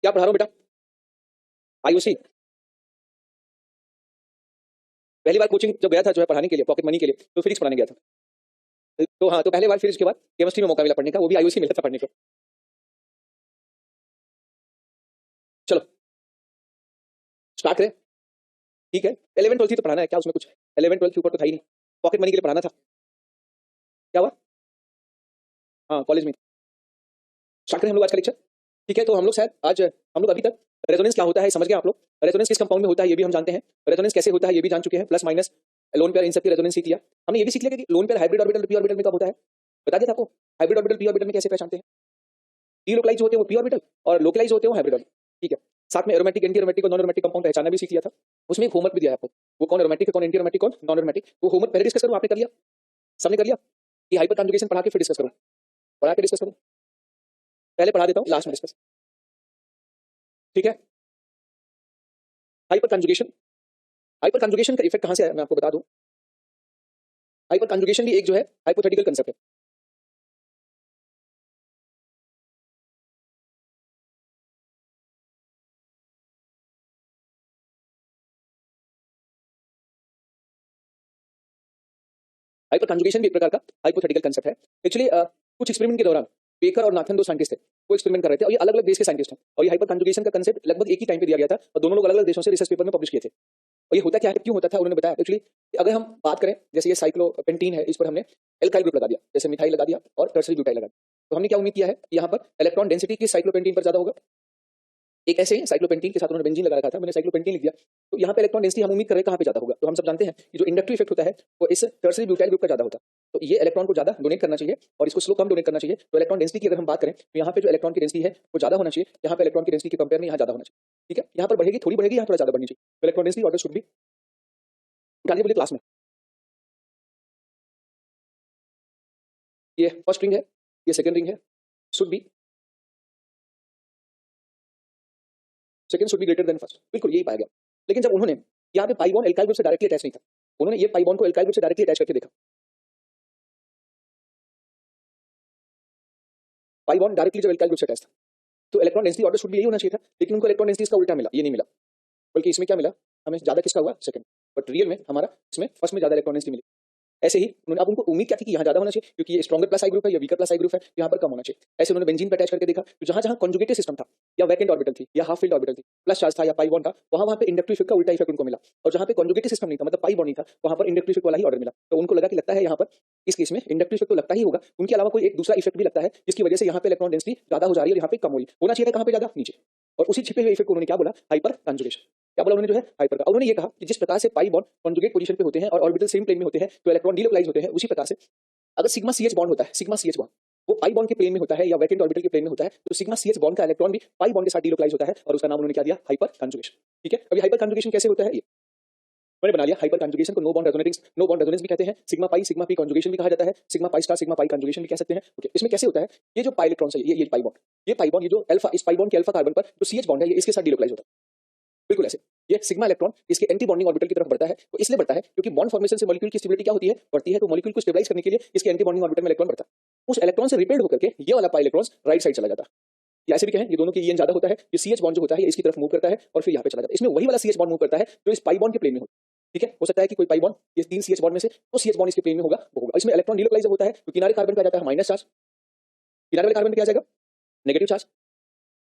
क्या पढ़ा रहा हूँ बेटा? आईयूसी। पहली बार कोचिंग जब गया था जो है पढ़ाने के लिए, पॉकेट मनी के लिए, तो फिजिक्स पढ़ाने गया था। तो हाँ, तो पहले बार फिर उसके बाद केमिस्ट्री में मौका मिला पढ़ने का, वो भी आईयूसी मिला था पढ़ने को। चलो स्टार्ट करें। ठीक है, 11 12 तो पढ़ाना है, क्या उसमें कुछ 11 12 के ऊपर तो था ही नहीं, पॉकेट मनी के लिए पढ़ाना था। क्या हुआ? हाँ कॉलेज में। स्टार्ट करें हम लोग आज का लेक्चर। ठीक है, तो हम लोग शायद आज हम लोग अभी तक रेजोनेंस क्या होता है समझ गए आप लोग, रेजोनेंस किस कंपाउंड में होता है ये भी हम जानते हैं, रेजोनेंस कैसे होता है ये भी जान चुके हैं, प्लस माइनस लोन पेयर इन सब की रेजोनेंस सीख लिया। हमने ये भी सीख लिया कि lone pair hybrid orbital P orbital में कब होता है, बता दिया था आपको। हाइब्रिड ऑर्बिटल पी ऑर्बिटल में कैसे पहचानते हैं? डीलोकलाइज होते हैं वो पी ऑर्बिटल और लोकलाइज होते हैं वो हाइब्रिड ऑर्बिटल। ठीक है, साथ में एरोमेटिक एंटी एरोमेटिक और नॉन एरोमेटिक कंपाउंड पहचानना भी सीख लिया था। उसमें एक होमवर्क भी दिया है आपको, वो कौन एरोमेटिक है कौन एंटी एरोमेटिक कौन नॉन एरोमेटिक, वो होमवर्क पहले डिस्कस करूं आपने कर लिया, सबने कर लिया कि हाइपर कॉन्जुगेशन पढ़ा के फिर डिस्कस करूं, पढ़ा के डिस्कस करूं, पहले पढ़ा देता हूं लास्ट में डिस्कस। ठीक है, हाइपर कॉन्जुगेशन का इफेक्ट कहां से है मैं आपको बता दूं। हाइपर कॉन्जुगेशन भी एक जो है हाइपोथेटिकल कांसेप्ट है। हाइपर कॉन्जुगेशन भी एक प्रकार का हाइपोथेटिकल कांसेप्ट है। एक्चुअली कुछ एक्सपेरिमेंट के दौरान बेकर और नाथन दो साइंटिस्ट थे, वो एक्सपेरिमेंट कर रहे थे और ये अलग अलग देश के साइंटिस्ट हैं, और ये हाइपर कॉन्जुगेशन का कांसेप्ट लगभग एक ही टाइम पे दिया गया था और दोनों लोग अलग अलग देशों से रिसर्च पेपर में पब्लिश किए थे। और ये होता क्या है, क्यों होता था, उन्होंने बताया। एक्चुअली अगर हम बात करें जैसे ये साइक्लोपेंटीन है, इस पर हमने एल्काइल ग्रुप लगा दिया, जैसे मिथाइल लगा दिया और टर्सरी ब्यूटाइल लगा दिया, तो हमने क्या उम्मीद किया है कि यहाँ पर इलेक्ट्रॉन डेंसिटी की साइक्लोपेंटीन पर ज्यादा होगा। एक ऐसे साइक्लोपेंटीन के साथ उन्होंने बेंजीन लगा रखा था, मैंने साइक्लोपेंटीन लिख दिया, तो यहाँ पे इलेक्ट्रॉन डेंसिटी हम उम्मीद कर रहे हैं कहाँ पे ज्यादा होगा, तो हम सब जानते हैं कि जो इंडक्टिव इफेक्ट होता है वो इस टर्सरी ब्यूटाइल ग्रुप का ज्यादा होता है। तो ये इलेक्ट्रॉन को ज्यादा डोनेट करना चाहिए और इसको स्लो कम डोनेट करना चाहिए। तो इलेक्ट्रॉन डेंसिटी की अगर हम बात करें तो यहाँ पे जो इलेक्ट्रॉन की डेंसिटी है वो ज्यादा होना चाहिए, यहाँ पे इलेक्ट्रॉन की डेंसिटी के कंपेयर में यहाँ ज्यादा होना चाहिए। ठीक है, यहाँ पर बढ़ेगी थोड़ी बढ़ेगी, यहाँ थोड़ा ज्यादा बढ़नी चाहिए, तो इलेक्ट्रॉन डेंसिटी ऑर्डर शुड भी उठाइए बोलिए क्लास में। ये फर्स्ट रिंग है, ये सेकंड रिंग है, should be second should be greater than first, बिल्कुल यही पाया गया। लेकिन जब उन्होंने यहाँ पे पाई बॉन्ड एल्काइल ग्रुप से डायरेक्टली अटैच नहीं था, उन्होंने ये पाई बॉन्ड को एल्काइल ग्रुप से डायरेक्टली अटैच करके देखा, पाई बॉन्ड डायरेक्टली जब एल्काइल ग्रुप से अटैच था तो इलेक्ट्रॉन डेंसिटी ऑर्डर शुड भी यही होना चाहिए था, लेकिन उनको इलेक्ट्रॉन डेंसिटी इसका उल्टा मिला, ये नहीं मिला, बल्कि इसमें क्या मिला, हमें ज्यादा किसका हुआ, सेकंड, बट रियल में हमारा इसमें फर्स्ट में ज्यादा इलेक्ट्रॉन डेंसिटी मिली। ऐसे ही उन्होंने, अब उनको उम्मीद क्या थी कि यहाँ ज्यादा होना चाहिए क्योंकि ये स्ट्रॉन्गर प्लस आई ग्रुप है या वीकर प्लस आई ग्रुप है, यहाँ पर कम होना चाहिए। ऐसे उन्होंने बेंजीन पे अटैच करके देखा, तो जहां जहां कॉन्जुगेटेड सिस्टम था या वैकेंट ऑर्बिटल थी या हाफ फील्ड ऑर्बिटल थी, प्लस चार्ज था या पाई बॉन्ड था, वहां पे इंडक्टिव इफेक्ट का उल्टा इफेक्ट उनको मिला, और जहां पे कॉन्जुगेटेड सिस्टम नहीं था मतलब पाई बॉन्ड नहीं था, वहां पर इंडक्टिव इफेक्ट वाला ही ऑर्डर मिला। तो उनको लगा कि लगता है यहाँ पर इस केस में इंडक्टिव इफेक्ट तो लगता ही होगा, उनके अलावा कोई एक दूसरा इफेक्ट भी लगता है जिसकी वजह से यहाँ पे इलेक्ट्रॉन डेंसिटी ज्यादा हो जा रही है और यहाँ पे कम हो रही है, होना चाहिए था कहाँ पे ज्यादा, नीचे। और उसी छिपे हुए इफेक्ट को उन्होंने क्या बोला, हाइपर कॉन्जुगेशन। क्या बोला उन्होंने, जो है हाइपर का। उन्होंने ये कहा कि जिस प्रकार से पाई बॉन्ड कॉन्जुगेट पोजीशन पे होते हैं और ऑर्बिटल सेम प्लेन में होते हैं तो इलेक्ट्रॉन डीलोकलाइज होते हैं, उसी प्रकार से अगर सिग्मा सीएच बॉन्ड होता है, सिग्मा सीएच बॉन्ड वो पाई बॉन्ड के प्लेन में होता है या वैकेंट ऑर्बिटल के प्लेन में होता है, तो सिग्मा सीएच बॉन्ड का इलेक्ट्रॉन भी पाई बॉन्ड के साथ डीलोकलाइज होता है और उसका नाम उन्होंने क्या दिया, हाइपर कॉन्जुगेशन। ठीक है, अभी हाइपर कॉन्जुगेशन कैसे होता है ये मैंने बना लिया। हाइपर कॉन्जुगेशन को नो बॉन्ड रेजोनेंस भी कहते हैं, सिग्मा पी कॉन्जुगेशन भी कहा जाता है, sigma pi star sigma pi conjugation भी कह सकते हैं। ओके, इसमें कैसे होता है, ये जो पाई इलेक्ट्रॉन है, ये पाई बॉन्ड ये जो अल्फा, इस पाई बॉन्ड के अल्फा कार्बन पर जो सीएच बॉन्ड है ये इसके साथ डीलोकलाइज होता है, बिल्कुल ऐसे। ये सिग्मा इलेक्ट्रॉन इसके एंटी बॉन्डिंग ऑर्बिटल की तरफ बढ़ता है, तो इसलिए बढ़ता है क्योंकि बॉन्ड फॉर्मेशन से मॉलिक्यूल की स्टेबिलिटी क्या होती है, बढ़ती है, तो मॉलिक्यूल को स्टेबलाइज करने के लिए इसके एंटी बॉन्डिंग ऑर्बिटल में इलेक्ट्रॉन बढ़ता है, उस इलेक्ट्रॉन से रिपेल्ड होकर के ये वाला पाई इलेक्ट्रॉन राइट साइड चला जाता है, या ऐसे भी कहें ये दोनों की ईएन ज्यादा होता है, ये सीएच बॉन्ड जो होता है इसकी तरफ मूव करता है और फिर यहाँ पे चला जाता है, इसमें वही वाला सीएच बॉन्ड मूव करता है जो इस पाई बॉन्ड के प्लेन में होता है। ठीक है, हो सकता है कि कोई पाई बॉन्ड ये तीन सीएच बॉन्ड में से तो सीएच बॉन्ड इसके प्लेन में होगा, वो होगा। इसमें इलेक्ट्रॉन डीलोकलाइज होता है तो किनारे कार्बन पे आ जाता है माइनस चार्ज, किनारे वाले कार्बन पे क्या आ जाएगा, नेगेटिव चार्ज,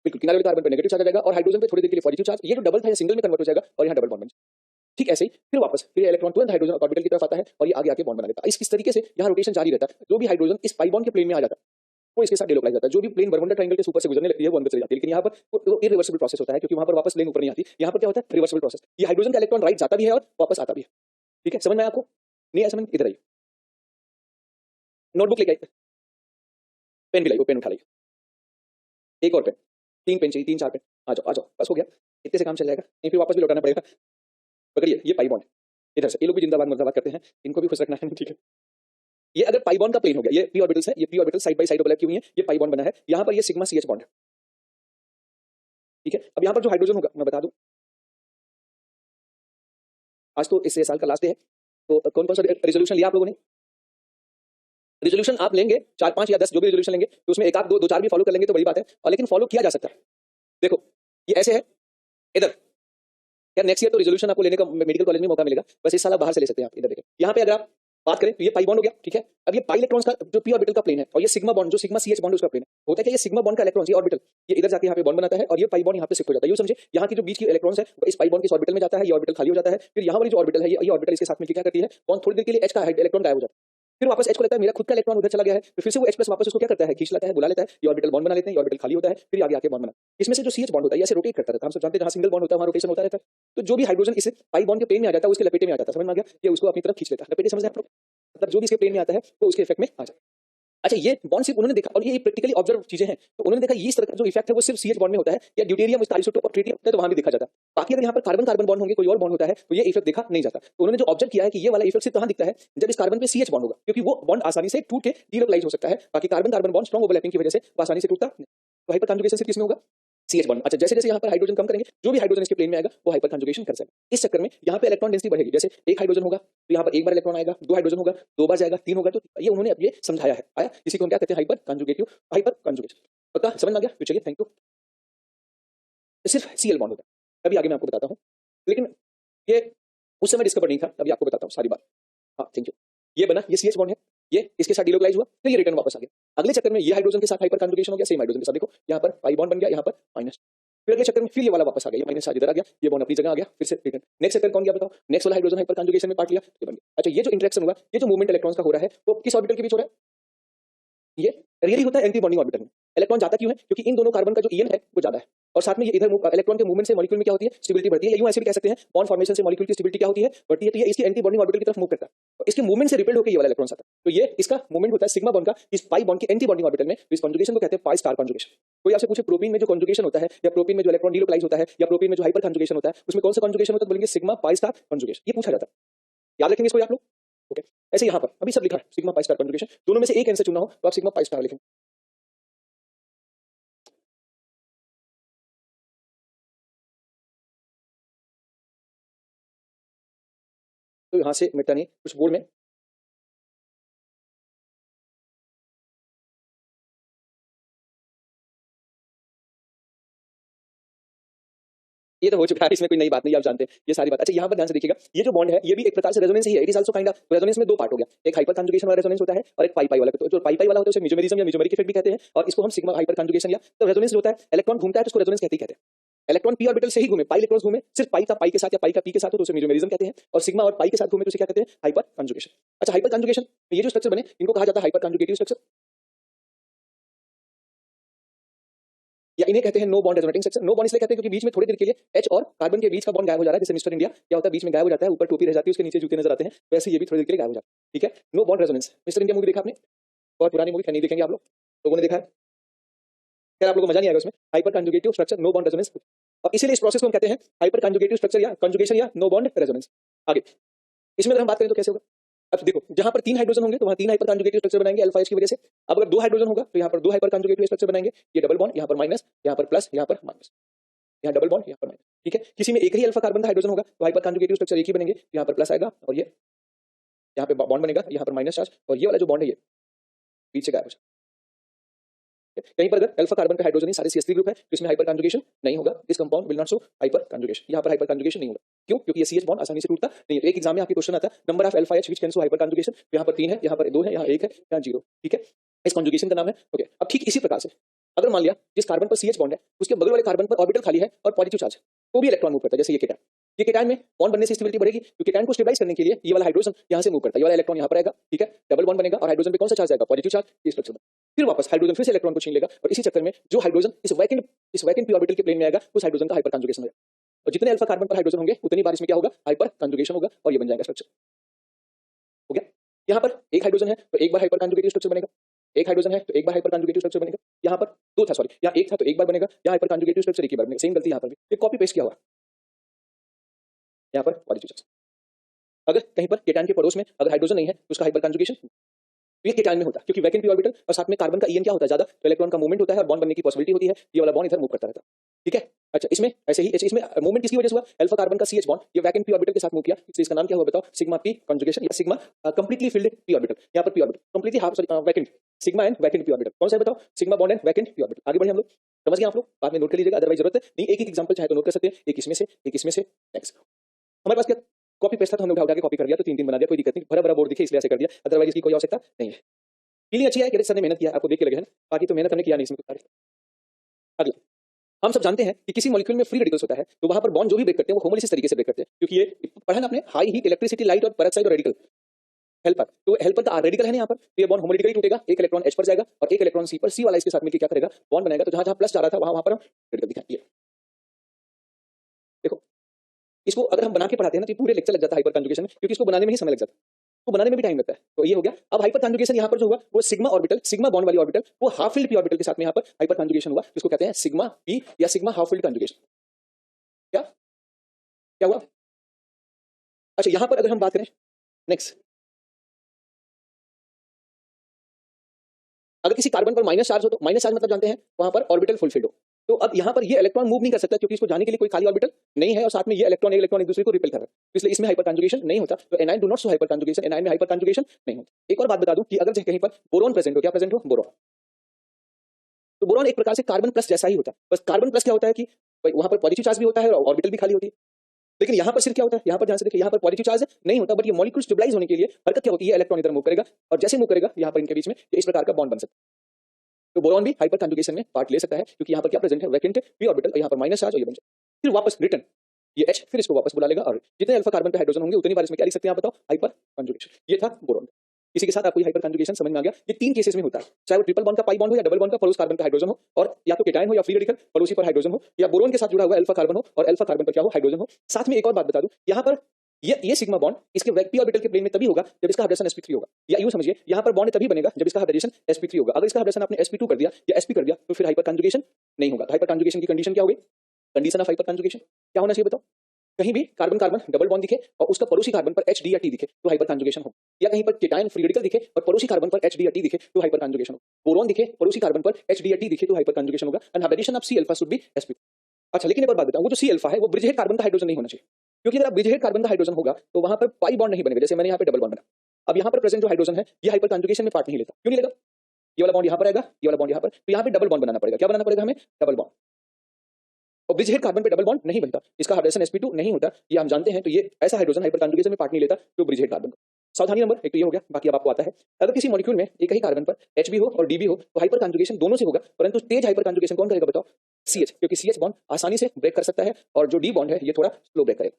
बिल्कुल किनारे वाले कार्बन पे नेगेटिव चार्ज आ जाएगा और हाइड्रोजन पे थोड़ी देर के लिए पॉजिटिव चार्ज, ये जो डबल था ये सिंगल में कन्वर्ट हो जाएगा और यहाँ डबल बॉन्ड बन जाएगा। ठीक ऐसे ही फिर वापस फिर इलेक्ट्रॉन तुरंत हाइड्रोजन ऑर्बिटल की तरफ आता है और ये आगे आके बॉन्ड बना देता है। इस तरीके से यहाँ रोटेशन जारी रहता है, जो भी हाइड्रोजन इस पाई बॉन्ड के प्लेन में आ जाता है वो इसके साथ डीलोकलाइज होता है, जो भी प्लेन बरमुडा ट्रायंगल के ऊपर से गुजरने लगती है वो अंदर चली जाती है, लेकिन यहाँ पर वो इरिवर्सिबल प्रोसेस होता है क्योंकि वहां पर वापस प्लेन ऊपर नहीं आती, यहाँ पर क्या होता है रिवर्सिबल प्रोसेस, ये हाइड्रोजन का इलेक्ट्रॉन राइट जाता भी है और वापस आता भी है। ठीक है, समझ में आपको, नहीं है समझ, इधर आइए, नोटबुक लेके आइए, पेन भी लाइए, वो पेन उठा लाइए, एक और पेन, तीन पेन चाहिए, तीन चार पेन, आ जाओ बस हो गया, इतने से काम चल जाएगा, नहीं फिर वापस भी लौटाना पड़ेगा। पकड़िए ये पाई बॉन्ड इधर से, ये लोग भी जिंदाबाद मुर्दाबाद करते हैं, इनको भी खुश रखना है। ठीक है, ये अगर पाई बॉन्ड का प्लेन हो गया, ये पी ऑर्बिटल्स है, ये P orbital side by side overlap की हुई है, ये पाई बॉन्ड बना है, यहाँ पर ये सिग्मा सीएच बॉन्ड है। ठीक है, अब यहाँ पर जो हाइड्रोजन होगा मैं बता दूं, आज तो इस साल का लास्ट डे है, तो कौन कौन सा रेजोल्यूशन लिया आप लोगों ने, रेजोल्यूशन आप लेंगे 4 5 या 10 जो भी रेजोल्यूशन लेंगे तो उसमें एक आध दो चार भी फॉलो कर लेंगे तो बड़ी बात है, और लेकिन फॉलो किया जा सकता है। देखो ये ऐसे है इधर। यार नेक्स्ट ईयर तो रिजोल्यूशन आपको लेने का मेडिकल कॉलेज में मौका मिलेगा, बस इस साल आप बाहर से ले सकते हैं। आप इधर देखें, यहाँ पे अगर आप बात करें तो ये पाई बॉन्ड हो गया, ठीक है। अब ये पाई इलेक्ट्रॉन्स का जो पी ऑर्बिटल का प्लेन है और ये सिग्मा बॉन्ड जो सिग्मा सीएच बॉन्ड उसका प्लेन है, होता है कि ये सिग्मा बॉन्ड का इलेक्ट्रॉन ये ऑर्बिटल ये इधर जाके यहाँ पे बॉन्ड बनाता है और ये पाई बॉन्ड यहाँ पे शिफ्ट हो जाता है। ये समझे, यहाँ की जो बीच की इलेक्ट्रॉन्स है वो इस पाई बॉन्ड के ऑर्बिटल में जाता है, ये ऑर्बिटल खाली हो जाता है। फिर यहाँ वाली जो ऑर्बिटल है ये ऑर्बिटल इसके साथ में क्या करती है, बॉन्ड थोड़ी देर के लिए एच का इलेक्ट्रॉन गायब हो जाता है, फिर वापस एच को लेता है, मेरा खुद का इलेक्ट्रॉन उधर चला गया है, फिर से वो एच प्लस वापस उसको क्या करता है, खींच लेता है, बुला लेता है, ये ऑर्बिटल बॉन्ड बना लेते हैं, ये ऑर्बिटल खाली होता है, फिर आगे आके बॉन्ड बना। इसमें से जो सीएच बॉन्ड होता है ऐसे रोटेट करता रहता है, हम सब जानते हैं जहां सिंगल बॉन्ड होता है वहां रोटेशन होता रहता है। तो जो भी हाइड्रोजन इस पाई बॉन्ड के प्लेन में आ जाता है उसके लपेटे में आ जाता है, समझ में आ गया, ये उसको अपनी तरफ खींच लेता है। लपेटे समझ आप लोग, मतलब जो भी इसके प्लेन में आता है वो उसके इफेक्ट में आ जाता है। अच्छा, ये बॉन्ड सिर्फ उन्होंने देखा और ये प्रैक्टिकली ऑब्जर्व चीजें हैं, तो उन्होंने देखा ये इस तरह का जो इफेक्ट है वो सिर्फ सीएच बॉन्ड में होता है, या ड्यूटेरियम आइसोटोप और ट्रिटियम होता है तो वहां भी देखा जाता है। बाकी अगर यहाँ पर कार्बन कार्बन बॉन्ड होंगे, कोई और बॉन्ड होता है तो ये इफेक्ट देखा नहीं जाता। तो उन्होंने जो ऑब्जर्व किया है कि ये वाला इफेक्ट सिर्फ कहां दिखता है, जब इस कार्बन पे सीएच बॉन्ड होगा, क्योंकि वो बॉन्ड आसानी से टूट के डीलोकलाइज हो सकता है। बाकी carbon carbon bond strong overlapping की वजह से वो आसानी से टूटता नहीं। तो हाइपर कॉन्जुगेशन सिर्फ किसमें होगा, सीएच बॉन्ड। अच्छा, जैसे जैसे यहाँ पर हाइड्रोजन कम करेंगे, जो भी हाइड्रोजन इसके प्लेन में आएगा वो हाइपर कॉन्जुगेशन कर सकता है। इस चक्कर में यहाँ पे इलेक्ट्रॉन डेंसिटी बढ़ेगी। जैसे एक हाइड्रोजन होगा तो यहाँ पर एक बार इलेक्ट्रॉन आएगा, दो हाइड्रोजन होगा दो बार जाएगा, तीन होगा, तो ये उन्होंने अब ये समझाया है। आया, इसी को हम क्या कहते हैं, हाइपर कॉन्जुगेटिव हाइपर कॉन्जुगेशन। पक्का समझ में आ गया? तो चलिए, थैंक यू। सिर्फ सीएल बॉन्ड होता है, अभी आगे मैं आपको बताता हूँ, लेकिन ये उस समय डिस्कवर नहीं था, अभी आपको बताता हूँ सारी बात। हाँ, थैंक यू। ये बना, ये सीएच बॉन्ड है, ये इसके साथ डीलोकलाइज हुआ, फिर ये रिटर्न वापस आ गया। अगले चक्कर में ये हाइड्रोजन के साथ हाइपर कॉन्जुगेशन हो गया, सेम हाइड्रोजन के साथ, देखो यहाँ पर पाई बॉन्ड बन गया, यहाँ पर माइनस। फिर अगले चक्कर में फिर ये वाला वापस आ गया, ये माइनस चार्ज इधर आ गया, ये बॉन्ड अपनी जगह आ गया, फिर से रिटर्न। नेक्स्ट चक्कर कौन गया बताओ, नेक्स्ट वाला हाइड्रोजन हाइपर कॉन्जुगेशन में पार्ट लिया, ये बन गया। अच्छा, ये जो इंटरेक्शन हुआ, ये जो मूवमेंट इलेक्ट्रॉन्स का हो रहा है वो किस ऑर्बिटल के बीच हो रहा है, ये रियली होता है एंटी बॉन्डिंग ऑर्बिटल में। इलेक्ट्रॉन जाता क्यों है, क्योंकि इन दोनों कार्बन का जो ईएन है वो ज्यादा है, और साथ में ये इधर इलेक्ट्रॉन के मूवमेंट से मॉलिक्यूल में क्या होती है, स्टेबिलिटी बढ़ती है। या यूं ऐसे भी कह सकते हैं, बॉन्ड फॉर्मेशन से मॉलिक्यूल की स्टेबिलिटी क्या होती है, बढ़ती है। तो ये इसकी एंटी बॉन्डिंग ऑर्बिटल की तरफ मूव करता है, और इसके मूवमेंट से रिपेल्ड होकर ये वाला इलेक्ट्रॉन आता है। तो ये इसका मूवमेंट होता है सिग्मा बॉन्ड का इस पाई बॉन्ड की एंटी बॉन्डिंग ऑर्बिटल में। इस कॉन्जुगेशन को कहते हैं पाई स्टार कॉन्जुगेशन। कोई आपसे पूछे प्रोटीन में जो कॉन्जुगेशन होता है, या प्रोटीन में जो इलेक्ट्रॉन डीलोकलाइज होता है, या प्रोटीन में जो हाइपर कॉन्जुगेशन होता है, उसमें कौन सा कॉन्जुगेशन होता है, बोलेंगे सिग्मा पाई स्टार कॉन्जुगेशन। ये पूछा जाता है, याद रखेंगे इसको आप लोग। ओके, ऐसे यहाँ पर अभी सब लिखा है सिग्मा पाई स्टार कॉन्जुगेशन। दोनों में से एक आंसर चुनना हो तो आप सिग्मा पाई स्टार लिखेंगे। तो यहाँ से मिटता नहीं कुछ बोर्ड में। ये तो हो चुका है, इसमें कोई नई बात नहीं, आप जानते हैं ये सारी बात। अच्छा, यहाँ पर ध्यान से देखिएगा, ये जो बॉन्ड है ये भी एक प्रकार से रेजोनेंस ही है। It is also kind of resonance में दो पार्ट हो गया, एक हाइपर कॉन्जुगेशन वाला रेजोनेंस होता है और एक पाई पाई वाला। तो जो पाई पाई वाला होता है उसे मिजोमेरिज्म या मिजोमेरिक इफेक्ट भी कहते हैं, और इसको हम सिग्मा हाइपर कॉन्जुगेशन या तो रेजोनेंस होता है। इलेक्ट्रॉन घूमता है तो उसको रेजोनेंस कहते हैं। इलेक्ट्रॉन पी ऑर्बिटल से ही घूमे, पाई इलेक्ट्रॉन्स घूमे सिर्फ पाई का पाई के साथ या पाई का पी के साथ हो तो उसे मिजोमेरिज्म कहते हैं, और सिग्मा और पाई के साथ घूमे तो उसे क्या कहते हैं, हाइपर कॉन्जुगेशन। अच्छा, हाइपर कॉन्जुगेशन ये जो स्ट्रक्चर बने इनको कहा जाता है हाइपर कॉन्जुगेटिव स्ट्रक्चर, या इन्हें कहते हैं no bond resonating structure. No bond इसलिए कहते हैं क्योंकि बीच में थोड़ी देर के लिए एच और कार्बन के बीच का बॉन्ड गायब हो जा रहा है। जैसे मिस्टर इंडिया क्या होता है, बीच में गायब हो जाता है, ऊपर टोपी रह जाती है, उसके नीचे जूते नजर आते हैं, वैसे ये भी थोड़ी देर के लिए गायब हो जाता है। ठीक है, no bond resonance. Mister India movie देखा आपने, बहुत पुरानी मूवी, नहीं देखेंगे आप लोगों ने देखा है, खैर आप लोगों को मजा नहीं आएगा उसमें। Hyperconjugative structure, no bond resonance, और इसीलिए इस प्रोसेस को हम कहते हैं हाइपर कॉन्जुगेटिव स्ट्रक्चर या कॉन्जुगेशन या नो बॉन्ड रेजोनेंस। आगे इसमें अगर हम बात करें तो कैसे होगा, अब देखो जहां पर तीन हाइड्रोजन होंगे तो वहां तीन हाइपर कॉन्जुगेटिव स्ट्रक्चर बनाएंगे अल्फा एच की वजह से। अब अगर दो हाइड्रोजन होगा तो यहाँ पर दो हाइपर कॉन्जुगेटिव स्ट्रक्चर बनाएंगे, ये डबल बॉन्ड, यहाँ पर माइनस, यहाँ पर प्लस, यहाँ पर माइनस, यहाँ डबल बॉन्ड, यहाँ पर माइनस। ठीक है, किसी में एक ही अल्फा कार्बन का हाइड्रोजन होगा तो हाइपर कॉन्जुगेटिव स्ट्रक्चर एक ही बनेंगे, यहाँ पर प्लस आएगा और ये यहाँ पे बॉन्ड बनेगा, यहाँ पर माइनस चार्ज, और ये वाला जो बॉन्ड है ये पीछे गायब हो जाएगा। कहीं पर अगर अल्फा कार्बन का हाइड्रोजन ही सारे CH3 ग्रुप है तो इसमें हाइपर कॉन्जुगेशन नहीं होगा, this compound will not show hyper conjugation. यहाँ पर हाइपर कॉन्जुगेशन नहीं होगा, क्यों, क्योंकि ये CH बॉन्ड आसानी से टूटता नहीं है। एक एग्जाम में आपके क्वेश्चन आता है number of alpha H which can show hyper conjugation, यहाँ पर 3 है, यहाँ पर 2 है, यहाँ 1 है, यहाँ 0। ठीक है, इस कॉन्जुगेशन का नाम है। ओके, अब ठीक इसी प्रकार से अगर मान लिया जिस कार्बन पर CH बॉन्ड है उसके बगल वाले कार्बन पर ऑर्बिटल खाली है और पॉजिटिव चार्ज, तो भी इलेक्ट्रॉन मूव करता है। जैसे ये केटायन में बॉन्ड बनने से स्टेबिलिटी बढ़ेगी, तो केटायन को स्टेबलाइज करने के लिए ये वाला हाइड्रोजन यहाँ से मूव करता है, ये वाला इलेक्ट्रॉन यहाँ पर आएगा। ठीक है, डबल बॉन्ड बनेगा और हाइड्रोजन पे कौन सा चार्ज आएगा, पॉजिटिव चार्ज, ये स्ट्रक्चर बनेगा। फिर वापस हाइड्रोजन फिर से इलेक्ट्रॉन को छीन लेगा, और इसी चक्कर में जो हाइड्रोजन इस वैकेंट पी ऑर्बिटल के प्लेन में आएगा उस हाइड्रोजन का हाइपर कॉन्जुगेशन होगा, और जितने अल्फा कार्बन पर हाइड्रोजन होंगे उतनी बार इसमें क्या होगा, हाइपर कॉन्जुगेशन होगा, और ये बन जाएगा स्ट्रक्चर। हो गया, यहाँ पर एक हाइड्रोजन है तो एक बार हाइपर कॉन्जुगेटिव स्ट्रक्चर बनेगा, एक हाइड्रोजन है तो एक बार हाइपर कॉन्जुगेटिव स्ट्रक्चर बनेगा। यहाँ पर दो था, सॉरी, यहाँ एक था तो एक बार बनेगा, यहाँ हाइपर कॉन्जुगेटिव स्ट्रक्चर एक ही बार बनेगा। सेम गलती यहाँ पर भी, ये कॉपी पेस्ट किया हुआ, यहाँ पर पॉजिटिव चार्ज। अगर कहीं पर केटायन के पड़ोस में अगर हाइड्रोजन नहीं है तो उसका हाइपर कॉन्जुगेशन तो ये केटायन में होता है, क्योंकि वैकेंट पी ऑर्बिटल और साथ में कार्बन का ईएन क्या होता है ज्यादा, तो इलेक्ट्रॉन का मूवमेंट होता है और बॉन्ड बनने की पॉसिबिलिटी होती है, ये वाला बॉन्ड इधर मूव करता रहता है। ठीक है। अच्छा, इसमें ऐसे ही इसमें मूवमेंट किसकी वजह से हुआ? अल्फा कार्बन का CH बॉन्ड ये वैकेंट p ऑर्बिटल के साथ मूव किया, इसलिए इसका नाम क्या हुआ बताओ? सिग्मा p कंजुगेशन या sigma completely filled p orbital. यहां पर p orbital completely half sorry vacant, sigma and vacant p orbital कौन सा है बताओ? Sigma bond and vacant p orbital. आगे बढ़े हम लोग, समझ गए आप लोग? बाद में नोट कर लीजिएगा, अदरवाइज जरूरत है नहीं, एक एग्जांपल चाहे तो नोट कर सकते हैं, एक इसमें से एक इसमें से। नेक्स्ट हमारे पास क्या कॉपी पेस्ट था, तो हमने उठा के कॉपी कर लिया, तो 3 बना दिया, कोई दिक्कत नहीं, भरा भरा बोर्ड दिखे इसलिए ऐसे कर दिया, अदरवाइज इसकी कोई आवश्यकता नहीं है। फीलिंग अच्छी है कि सर ने मेहनत किया, आपको देख के लगे है ना, बाकी तो मेहनत हमने किया नहीं इसमें कुछ। अगला, हम सब जानते हैं कि किसी मॉलिक्यूल में फ्री रेडिकल्स होता है, तो वहां पर बॉन्ड जो भी ब्रेक करते हैं वो होमोलिसिस तरीके से ब्रेक करते हैं, क्योंकि ये पढ़ा ना आपने, हाई हीट इलेक्ट्रिसिटी लाइट और पेरोक्साइड और रेडिकल हेल्पर, तो हेल्पर का रेडिकल है ना यहाँ पर, तो ये बॉन्ड होमोलिटिकली टूटेगा, एक इलेक्ट्रॉन H पर जाएगा और एक इलेक्ट्रॉन C पर, C वाला इसके साथ मिलकर क्या करेगा? बॉन्ड बनाएगा, तो जहां जहां प्लस जा रहा था वहां वहां पर हम रेडिकल दिखाएंगे। देखो इसको अगर हम बना के पढ़ाते हैं ना तो पूरे लेक्चर लग जाता है हाइपर कंजुगेशन में, क्योंकि इसको बनाने में ही समय लग जाता है, तो बनाने में भी टाइम लगता है। तो ये हो गया। अब हाइपर कंजुगेशन यहाँ पर जो हुआ वो सिग्मा ऑर्बिटल, सिग्मा बॉन्ड वाली ऑर्बिटल वो हाफ फील्ड p ऑर्बिटल के साथ में यहाँ पर हाइपर कंजुगेशन हुआ, जिसको कहते हैं सिग्मा p या सिग्मा हाफ फील्ड कंजुगेशन। क्या क्या हुआ? अच्छा, यहां पर अगर हम बात करें नेक्स्ट, अगर किसी कार्बन पर माइनस चार्ज हो, तो माइनस चार्ज मतलब जानते हैं वहां पर ऑर्बिटल फुलफिल्ड हो, तो अब यहां पर ये इलेक्ट्रॉन मूव नहीं कर सकता, क्योंकि इसको जाने के लिए कोई खाली ऑर्बिटल नहीं है, और साथ में ये इलेक्ट्रॉन एक दूसरे को रिपेल कर रहा है, तो इसलिए इसमें हाइपर कंजुगेशन नहीं होता। तो A9 do not show hyper conjugation, A9 में हाइपर कंजुगेशन नहीं होता। एक और बात बता दूं कि अगर कहीं पर बोरॉन प्रेजेंट हो, क्या प्रेजेंट हो? बोरॉन, तो बोरॉन एक प्रकार से कार्बन प्लस जैसा ही होता है, बस कार्बन प्लस क्या होता है कि वहां पर पॉजिटिव चार्ज भी होता है और ऑर्बिटल भी खाली होती है, लेकिन यहाँ पर सिर्फ क्या होता है, यहाँ पर ध्यान से देखिए, यहाँ पर पॉजिटिव चार्ज नहीं होता, बट ये मॉलिक्यूल स्टेबलाइज होने के लिए हरकत क्या होती है, इलेक्ट्रॉन इधर मूव करेगा, और जैसे मूव करेगा यहाँ पर इनके बीच में इस प्रकार का बॉन्ड बन सकता है। तो बोरॉन भी हाइपर कंजुगेशन में पार्ट ले सकता है, क्योंकि यहाँ पर क्या प्रेजेंट है? वैकेंट p ऑर्बिटल, और यहाँ पर माइनस चार्ज और ये बन जाए, फिर वापस रिटर्न ये H, फिर इसको वापस बुला लेगा, और जितने अल्फा कार्बन पे हाइड्रोजन होंगे उतनी बार इसमें क्या लिख सकते हैं आप बताओ? Hyper conjugation. ये था बोरॉन। इसी के साथ आपको हाइपर कंजुगेशन समझ में आ गया। ये 3 केसेस में होता है, चाहे वो ट्रिपल बॉन्ड का पाई बॉन्ड हो या डबल बॉन्ड का पड़ोस कार्बन का हाइड्रोजन हो, और या तो केटायन हो या फ्री रेडिकल पड़ोसी पर हाइड्रोजन हो, या बोरोन के साथ जुड़ा हुआ अल्फा कार्बन हो और अल्फा कार्बन पर क्या हो? हाइड्रोजन हो। साथ में एक और बात बता दूं, यहाँ पर ये सिग्मा बॉन्ड इसके p ऑर्बिटल के प्लेन में तभी होगा जब इसका हाइड्रोजन sp3 होगा, या यूं समझिए यहाँ पर बॉन्ड तभी बनेगा जब इसका हाइड्रोजन sp3 होगा। अगर इसका हाइड्रोजन आपने sp2 कर दिया या sp कर दिया तो फिर हाइपर कंजुगेशन नहीं होगा। हाइपर कंजुगेशन की कंडीशन क्या होगी? कंडीशन ऑफ हाइपर कंजुगेशन क्या होना चाहिए बताओ? कहीं भी कार्बन कार्बन डबल बॉन्ड दिखे और उसका पड़ोसी कार्बन पर H, D या T दिखे तो हाइपर कंजुगेशन हो, या कहीं पर केटायन फ्री रेडिकल दिखे और पड़ोसी कार्बन पर H, D या T दिखे तो हाइपर कंजुगेशन हो। बोरॉन दिखे पड़ोसी कार्बन पर H, D या T दिखे तो हाइपर कंजुगेशन होगा, and hybridisation of C alpha should be sp2। अच्छा, लेकिन एक और बात बताऊं, वो जो C अल्फा है वो ब्रिज हेड कार्बन का हाइड्रोजन नहीं होना चाहिए, क्योंकि अगर ब्रिज हेड कार्बन का हाइड्रोजन होगा तो वहां पर पाई बॉन्ड नहीं बनेगा, जैसे मैंने यहाँ पे डबल बॉन्ड बना। अब यहाँ पर प्रेजेंट जो हाइड्रोजन है ये हाइपर कंजुगेशन में पार्ट नहीं लेता, क्यों नहीं लेगा? ये वाला बॉन्ड यहाँ पर आएगा, ये वाला बॉन्ड यहाँ पर, तो यहाँ पे डबल बॉन्ड बनाना पड़ेगा। क्या बनाना पड़ेगा हमें? Double bond. और ब्रिज हेड कार्बन पे डबल बॉन्ड नहीं बनता, इसका हाइड्रोजन sp2 नहीं होता, ये हम जानते हैं। तो ये ऐसा हाइड्रोजन हाइपर कंजुगेशन में पार्ट नहीं लेता तो ब्रिज हेड कार्बन। सावधानी नंबर एक तो ये हो गया, बाकी अब आपको आता है। अगर किसी मॉलिक्यूल में एक ही कार्बन पर H भी हो और D भी हो तो हाइपर कंजुगेशन दोनों से होगा, परंतु तेज हाइपर कंजुगेशन कौन करेगा बताओ? CH, क्योंकि CH बॉन्ड आसानी से ब्रेक कर सकता है और जो D बॉन्ड है ये थोड़ा स्लो ब्रेक करेगा।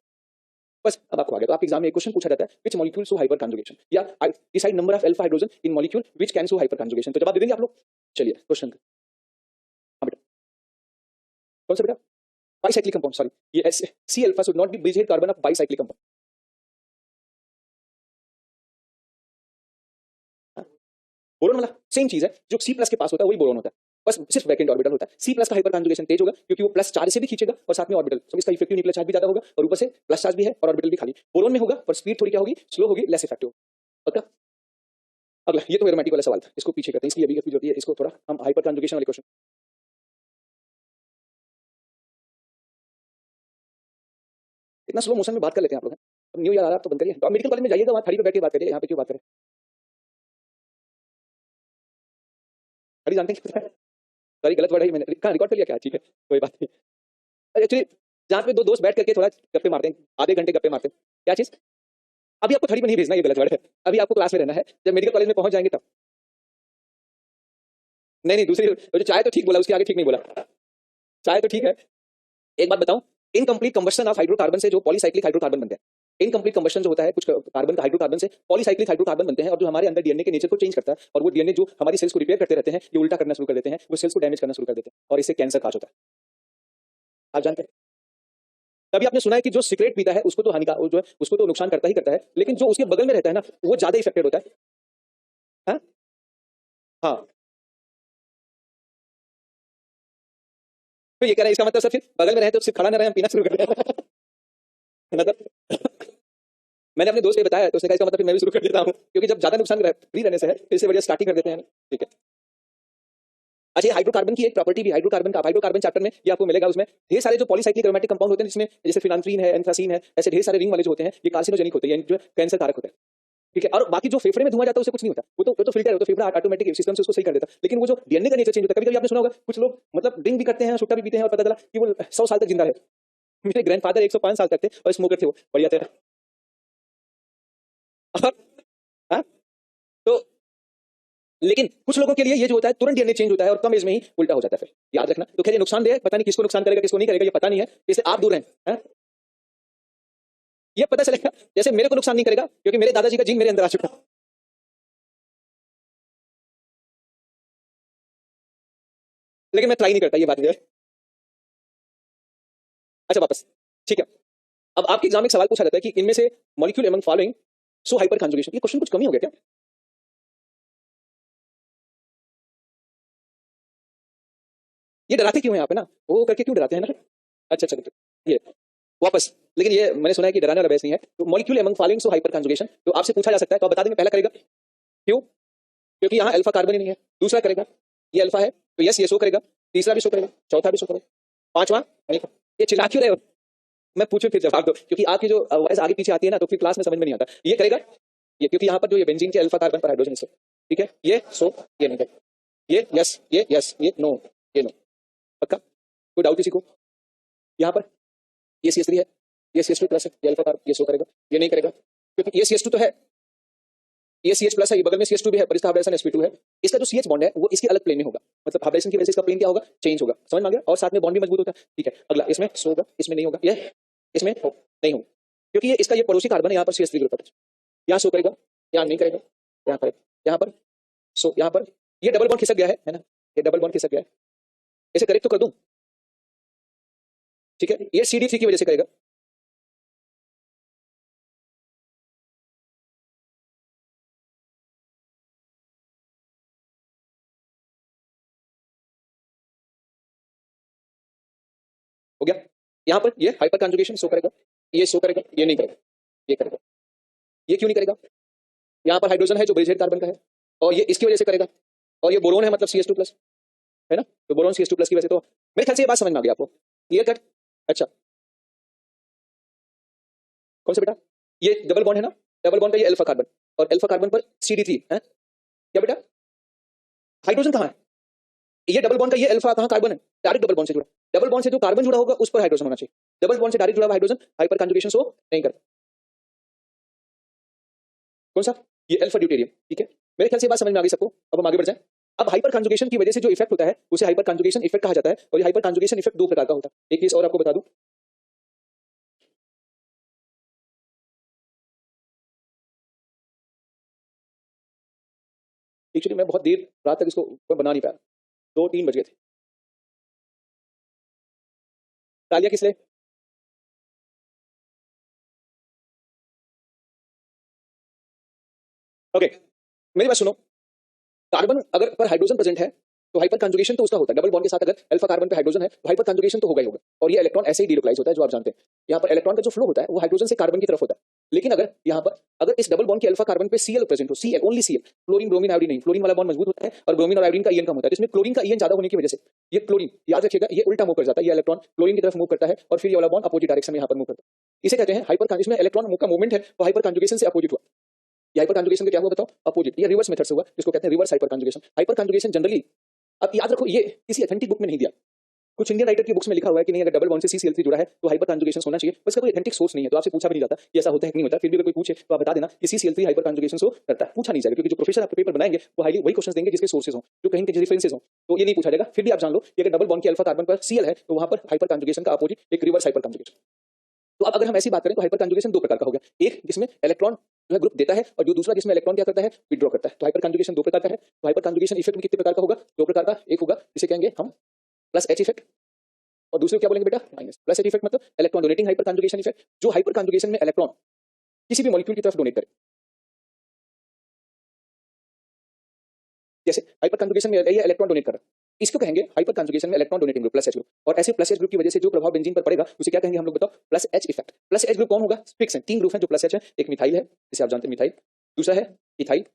बस अब आपको आ गया। तो आपके एग्जाम में एक क्वेश्चन पूछा जाता है which molecule show hyperconjugation, या decide number of alpha hydrogen in molecule which can show hyperconjugation, तो जवाब दे देंगे आप लोग? चलिए क्वेश्चन, हां बेटा कौन सा बेटा? बाइसाइक्लिक कंपाउंड, सॉरी ये C alpha should not be bridge head carbon of bicyclic compound. Boron वाला सेम चीज है, जो C प्लस के पास होता है वही बोरोन होता है, बस सिर्फ वैकेंट ऑर्बिटल होता है। C प्लस का हाइपर कंजुगेशन तेज होगा क्योंकि वो प्लस चार्ज से भी खींचेगा और साथ में ऑर्बिटल, तो इसका इफेक्टिव न्यूक्लियर चार्ज भी ज्यादा होगा और ऊपर से प्लस चार्ज भी है और ऑर्बिटल भी खाली। बोरोन में होगा पर स्पीड थोड़ी क्या होगी? स्लो होगी, लेस इफेक्टिव। पक्का? अगला, ये तो एरोमेटिक वाला सवाल था, इसको पीछे करते हैं, इसकी अभी जो होती है इसको थोड़ा हम हाइपर कंजुगेशन वाले क्वेश्चन। इतना स्लो मोशन में बात कर लेते हैं आप लोग। अब न्यू ईयर आ रहा है तो बंद करिए, तो मेडिकल कॉलेज में जाइएगा, वहां खड़ी पे बैठ के बात करिए, यहाँ पे क्यों बात करें? खड़ी जानते हैं सॉरी गलत वर्ड है, मैंने कहाँ रिकॉर्ड कर लिया क्या? ठीक है कोई बात नहीं। एक्चुअली जहाँ पे दो दोस्त बैठ करके थोड़ा गप्पे मारते हैं, आधे घंटे गप्पे मारते हैं, क्या चीज? अभी आपको थड़ी में नहीं भेजना, ये गलत वर्ड है। अभी आपको क्लास में रहना है, जब मेडिकल कॉलेज में पहुंच जाएंगे तब। नहीं नहीं, दूसरी जो चाय तो ठीक बोला, उसके आगे ठीक नहीं बोला। चाय तो ठीक है। एक बात बताऊं, इनकम्प्लीट कंबस्शन ऑफ हाइड्रोकार्बन से जो पॉलीसाइक्लिक हाइड्रोकार्बन बनते हैं, इनकम्प्लीट कंबस्शन जो होता है कुछ कार्बन का हाइड्रोकार्बन से पॉलीसाइक्लिक हाइड्रोकार्बन बनते हैं, और जो हमारे अंदर डीएनए के नेचर को चेंज करता है, और वो डीएनए जो हमारी सेल्स को रिपेयर करते रहते हैं ये उल्टा करना शुरू कर देते हैं, वो सेल्स को डैमेज करना शुरू कर देते हैं और इससे कैंसर काज होता है। आप जानते हैं? तभी आपने सुना है कि जो सिगरेट पीता है उसको तो हानिकारक, जो है उसको तो नुकसान करता ही करता है, लेकिन जो उसके बगल में रहता है ना वो ज्यादा इफेक्टेड होता है। हाँ हाँ, तो ये कह रहे हैं इसका मतलब सर फिर बगल में रहे तो सिर्फ खड़ा ना रहे, हम पीना शुरू कर दें मतलब मैंने अपने दोस्त को बताया तो उसने कहा इसका मतलब फिर मैं भी शुरू कर देता हूँ, क्योंकि जब ज्यादा नुकसान फ्री रहने से है, फिर से बढ़िया स्टार्टिंग कर देते हैं। ठीक है, अच्छा, हाइड्रोकार्बन की एक प्रॉपर्टी भी, हाइड्रोकार्बन का हाइड्रोकार्बन चैप्टर में ये आपको मिलेगा, उसमें ढेर सारे जो पॉलीसाइक्लिक एरोमेटिक कंपाउंड होते हैं जिसमें जैसे फिनांथ्रीन है, एंथ्रासीन है, ऐसे ढेर सारे रिंग वाले जो होते हैं ये कार्सिनोजेनिक होते हैं, जो कैंसर कारक होते हैं। ठीक है, और बाकी जो फेफड़े में धुआं जाता है उससे कुछ नहीं होता, वो तो फिल्टर है, तो फेफड़ा ऑटोमेटिक सिस्टम से उसको सही कर देता है। लेकिन वो जो डीएनए का नेचर चेंज होता है, कभी कभी आपने सुना होगा कुछ लोग मतलब ड्रिंक भी करते हैं, सुट्टा भी पीते हैं और पता चला कि वो 100 साल तक जिंदा है। मेरे ग्रैंडफादर 105 साल तक थे और स्मोकर थे, वो बढ़िया थे। हाँ, तो लेकिन कुछ लोगों के लिए ये जो होता है तुरंत डीएनए चेंज होता है और कम एज में ही उल्टा हो जाता है, फिर याद रखना। तो खैर ये नुकसानदेह है, पता नहीं किसको नुकसान करेगा किसको नहीं करेगा, ये पता नहीं है, इससे आप दूर रहें। हाँ? ये पता चलेगा, जैसे मेरे को नुकसान नहीं करेगा क्योंकि मेरे दादाजी का जीन मेरे अंदर आ चुका है। लेकिन मैं ट्राई नहीं करता, ये बात है। अच्छा वापस, ठीक है। अब आपके एग्जाम में एक सवाल पूछा जाता है कि इनमें से molecule among following so hyper conjugation, ये क्वेश्चन कुछ कमी हो गया क्या? ये डराते क्यों हैं आप, है ना, वो करके क्यों डराते हैं ना? अच्छा अच्छा, ये वापस, लेकिन ये मैंने सुना है कि डराने वाला बहस नहीं है। तो molecule among following so hyper conjugation, तो आपसे पूछा जा सकता है, तो आप बता देंगे पहला करेगा क्यों? क्योंकि यहाँ अल्फा कार्बन ही नहीं है। दूसरा करेगा ये अल्फा है तो यस ये शो करेगा, तीसरा भी शो करेगा, चौथा भी शो करेगा, पांचवा नहीं। ये चिल्ला क्यों रहे हो? मैं पूछूं फिर जवाब दो, क्योंकि आपकी जो वॉइस आगे पीछे आती है ना तो फिर क्लास में समझ में नहीं आता। ये करेगा ये, क्योंकि यहाँ पर जो ये बेंजीन के अल्फा कार्बन पर हाइड्रोजन है, ठीक है, ये सो ये नहीं करेगा, ये यस ये नो, ये नो, पक्का? कोई डाउट किसी को? यहाँ पर ये CS3 है, ये CS2 प्लस है, ये अल्फा कार्बन, ये शो करेगा, ये नहीं करेगा क्योंकि ये CS2 तो है, ये CH प्लस है, ये बगल में CS2 भी है पर इसका हाइब्रिडेशन sp2 है। इसका जो CH बॉन्ड है वो इसके अलग प्लेन में होगा, मतलब हाइब्रिडेशन की वजह से इसका प्लेन क्या होगा, चेंज होगा, समझ में आ गया? और साथ में बॉन्ड भी मजबूत होता है। ठीक है, अगला इसमें सो होगा, इसमें नहीं होगा, ये इसमें नहीं होगा क्योंकि ये इसका ये पड़ोसी कार्बन है, यहाँ पर CH3 ग्रुप है, यहाँ शो करेगा, यहाँ नहीं करेगा, यहाँ करेगा, यहाँ पर सो, यहाँ पर ये डबल बॉन्ड खिसक गया है ना, ये डबल बॉन्ड खिसक गया है, इसे करेक्ट तो कर दूं? ठीक है, ये CD3 की वजह से करेगा, हो गया। यहाँ पर ये हाइपर कॉन्जुगेशन शो करेगा, ये शो करेगा, ये नहीं करेगा, ये करेगा, ये क्यों नहीं करेगा? यहाँ पर हाइड्रोजन है जो ब्रिजहेड कार्बन का है और ये इसकी वजह से करेगा, और ये बोरोन है मतलब CS2 प्लस, है ना, तो बोरोन CS2 प्लस की वजह से, तो मेरे ख्याल से ये बात समझ में आ गई आपको, क्लियर कट? अच्छा, कौन सा बेटा? ये डबल बॉन्ड है ना, डबल बॉन्ड का ये अल्फा कार्बन और अल्फा कार्बन पर CD3 है, क्या बेटा? हाइड्रोजन कहाँ है? ये डबल बॉन्ड का ये अल्फा कहाँ कार्बन है, डायरेक्ट डबल बॉन्ड से जुड़ा, डबल बॉन्ड से जो कार्बन जुड़ा होगा उस पर हाइड्रोजन होना चाहिए, डबल बॉन्ड से डायरेक्ट जुड़ा हुआ हाइड्रोजन हाइपर कॉन्जुगेशन शो नहीं करता। कौन सा? ये अल्फा ड्यूटेरियम, ठीक है, मेरे ख्याल से बात समझ में आ गई सबको। अब हम आगे बढ़ जाएं। अब हाइपर कॉन्जुगेशन की वजह से जो इफेक्ट होता है उसे हाइपर कॉन्जुगेशन इफेक्ट कहा जाता है, और ये हाइपर कॉन्जुगेशन इफेक्ट दो प्रकार का होता है। एक चीज और आपको बता दूं, एक्चुअली मैं बहुत देर रात तक इसको बना नहीं पाया, 2-3 बज गए थे। तालियां किस लिए? ओके, मेरी बात सुनो, कार्बन अगर पर हाइड्रोजन प्रेजेंट है तो हाइपर कॉन्जुगेशन तो उसका होता है, डबल बॉन्ड के साथ अगर अल्फा कार्बन पे हाइड्रोजन है तो हाइपर कॉन्जुगेशन तो होगा ही होगा, और ये इलेक्ट्रॉन ऐसे ही डिलोकलाइज होता है जो आप जानते हैं। यहाँ पर इलेक्ट्रॉन का जो फ्लो होता है वो हाइड्रोजन से कार्बन की तरफ होता है, लेकिन अगर यहाँ पर अगर इस डबल बॉन्ड के अल्फा कार्बन पे Cl प्रेजेंट हो, Cl only Cl, chlorine bromine iodine नहीं, फ्लोरीन वाला बॉन्ड मजबूत होता है और ब्रोमीन और आयोडीन का ईएन कम होता है, जिसमें क्लोरीन का ईएन ज्यादा होने की वजह से ये क्लोरीन, याद रखिएगा, ये उल्टा मूव कर जाता है, ये इलेक्ट्रॉन क्लोरीन की तरफ मूव करता है और फिर ये वाला बॉन्ड अपोजिट डायरेक्शन में यहाँ पर मूव करता है। इसे कहते हैं हाइपर, इसमें इलेक्ट्रॉन का मूवमेंट है वो हाइपर कॉन्जुगेशन से अपोजिट हुआ। ये हाइपर कॉन्जुगेशन का क्या हुआ बताओ? अपोजिट, ये रिवर्स मेथड से हुआ, जिसको कहते हैं reverse hyper conjugation. Hyper conjugation generally, अब याद रखो, ये किसी ऑथेंटिक बुक में नहीं दिया, कुछ इंडियन राइटर की बुक्स में लिखा हुआ है कि नहीं, अगर डबल बॉन्ड से CCl3 जुड़ा है तो हाइपर कॉन्जुगेशन होना चाहिए, बस का कोई ऑथेंटिक सोर्स नहीं है, तो आपसे पूछा भी नहीं जाता कि ऐसा होता है कि नहीं होता। फिर भी अगर कोई पूछे तो आप बता देना कि CCl3 हाइपर कॉन्जुगेशन शो करता है, पूछा नहीं जाएगा, क्योंकि जो प्रोफेसर आपके पेपर बनाएंगे वो हाईली वही क्वेश्चन देंगे जिसके सोर्सेज हो, जो कहीं के रेफरेंसेस हो, तो ये नहीं पूछा जाएगा। फिर भी आप जान लो कि अगर डबल बॉन्ड के अल्फा कार्बन पर Cl है तो वहां पर हाइपर कॉन्जुगेशन का अपोजिट एक रिवर्स हाइपर कॉन्जुगेशन। तो अब अगर हम ऐसी बात करें तो हाइपर कॉन्जुगेशन दो प्रकार का हो गया, एक जिसमें इलेक्ट्रॉन जो है ग्रुप देता है, और जो दूसरा जिसमें इलेक्ट्रॉन क्या करता है, विड्रॉ करता है। तो हाइपर कॉन्जुगेशन दो प्रकार का है। तो हाइपर कॉन्जुगेशन इफेक्ट कितने प्रकार का होगा? दो प्रकार का, एक होगा जिसे कहेंगे हम प्लस H इफेक्ट, और दूसरे क्या बोलेंगे बेटा? माइनस। प्लस H इफेक्ट मतलब electron donating hyper conjugation effect, जो हाइपर कॉन्जुगेशन में इलेक्ट्रॉन किसी भी मॉलिक्यूल की तरफ डोनेट करे, जैसे हाइपर कॉन्जुगेशन में ये इलेक्ट्रॉन डोनेट कर रहा है, इसको कहेंगे हाइपर कॉन्जुगेशन में electron donating group, plus H group. और ऐसे प्लस H ग्रुप की वजह से जो प्रभाव बेंजीन पर पड़ेगा उसे क्या कहेंगे हम लोग बताओ? Plus H effect. Plus H group कौन होगा? फिक्स है, 3 ग्रुप हैं जो प्लस H है, एक मिथाइल है जिसे आप जानते हैं मिथाइल, दूसरा है इथाइल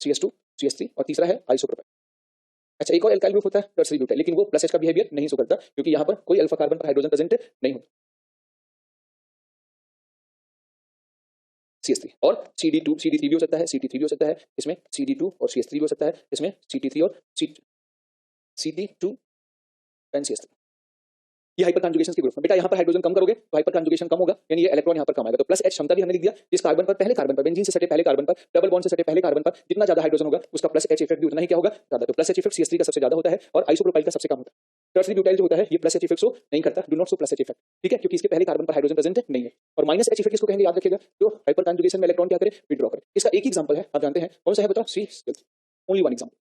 CH2 CH3, और तीसरा है आइसोप्रोपाइल। अच्छा, एक और एल्काइल ग्रुप होता है टर्सरी ब्यूटाइल, लेकिन वो प्लस H का बिहेवियर नहीं शो करता क्योंकि यहाँ पर कोई अल्फा कार्बन पर हाइड्रोजन प्रेजेंट नहीं होता। CH3 और CD2 CD3 भी हो सकता है, CT3 भी हो सकता है, इसमें CD2 और CH3 भी हो सकता है, इसमें CT3 और CT2 एंड CH3। ये हाइपर कॉन्जुगेशन के ग्रुप में बेटा यहाँ पर हाइड्रोजन कम करोगे तो हाइपर कॉन्जुगेशन कम होगा, यानी ये इलेक्ट्रॉन यहाँ पर कम आएगा। तो प्लस H क्षमता भी हमने लिख दिया, जिस कार्बन पर पहले कार्बन पर बेंजीन से सटे पहले कार्बन पर डबल बॉन्ड से सटे पहले कार्बन पर जितना ज्यादा हाइड्रोजन होगा उसका प्लस H इफेक्ट भी उतना ही क्या होगा, ज्यादा। तो प्लस H इफेक्ट CH3 का सबसे ज्यादा होता है और आइसोप्रोपाइल का सबसे कम होता है। टर्सरी ब्यूटाइल जो होता है ये प्लस H इफेक्ट शो नहीं करता, do not show plus H effect, ठीक है, क्योंकि इसके पहले कार्बन पर हाइड्रोजन प्रेजेंट नहीं है। और माइनस H इफेक्ट इसको कहेंगे, याद रखिएगा, तो हाइपर कॉन्जुगेशन में इलेक्ट्रॉन क्या करे, विड्रॉ करे। इसका एक ही एग्जांपल है, आप जानते हैं कौन सा है, बताओ, C, ओनली वन एग्जांपल।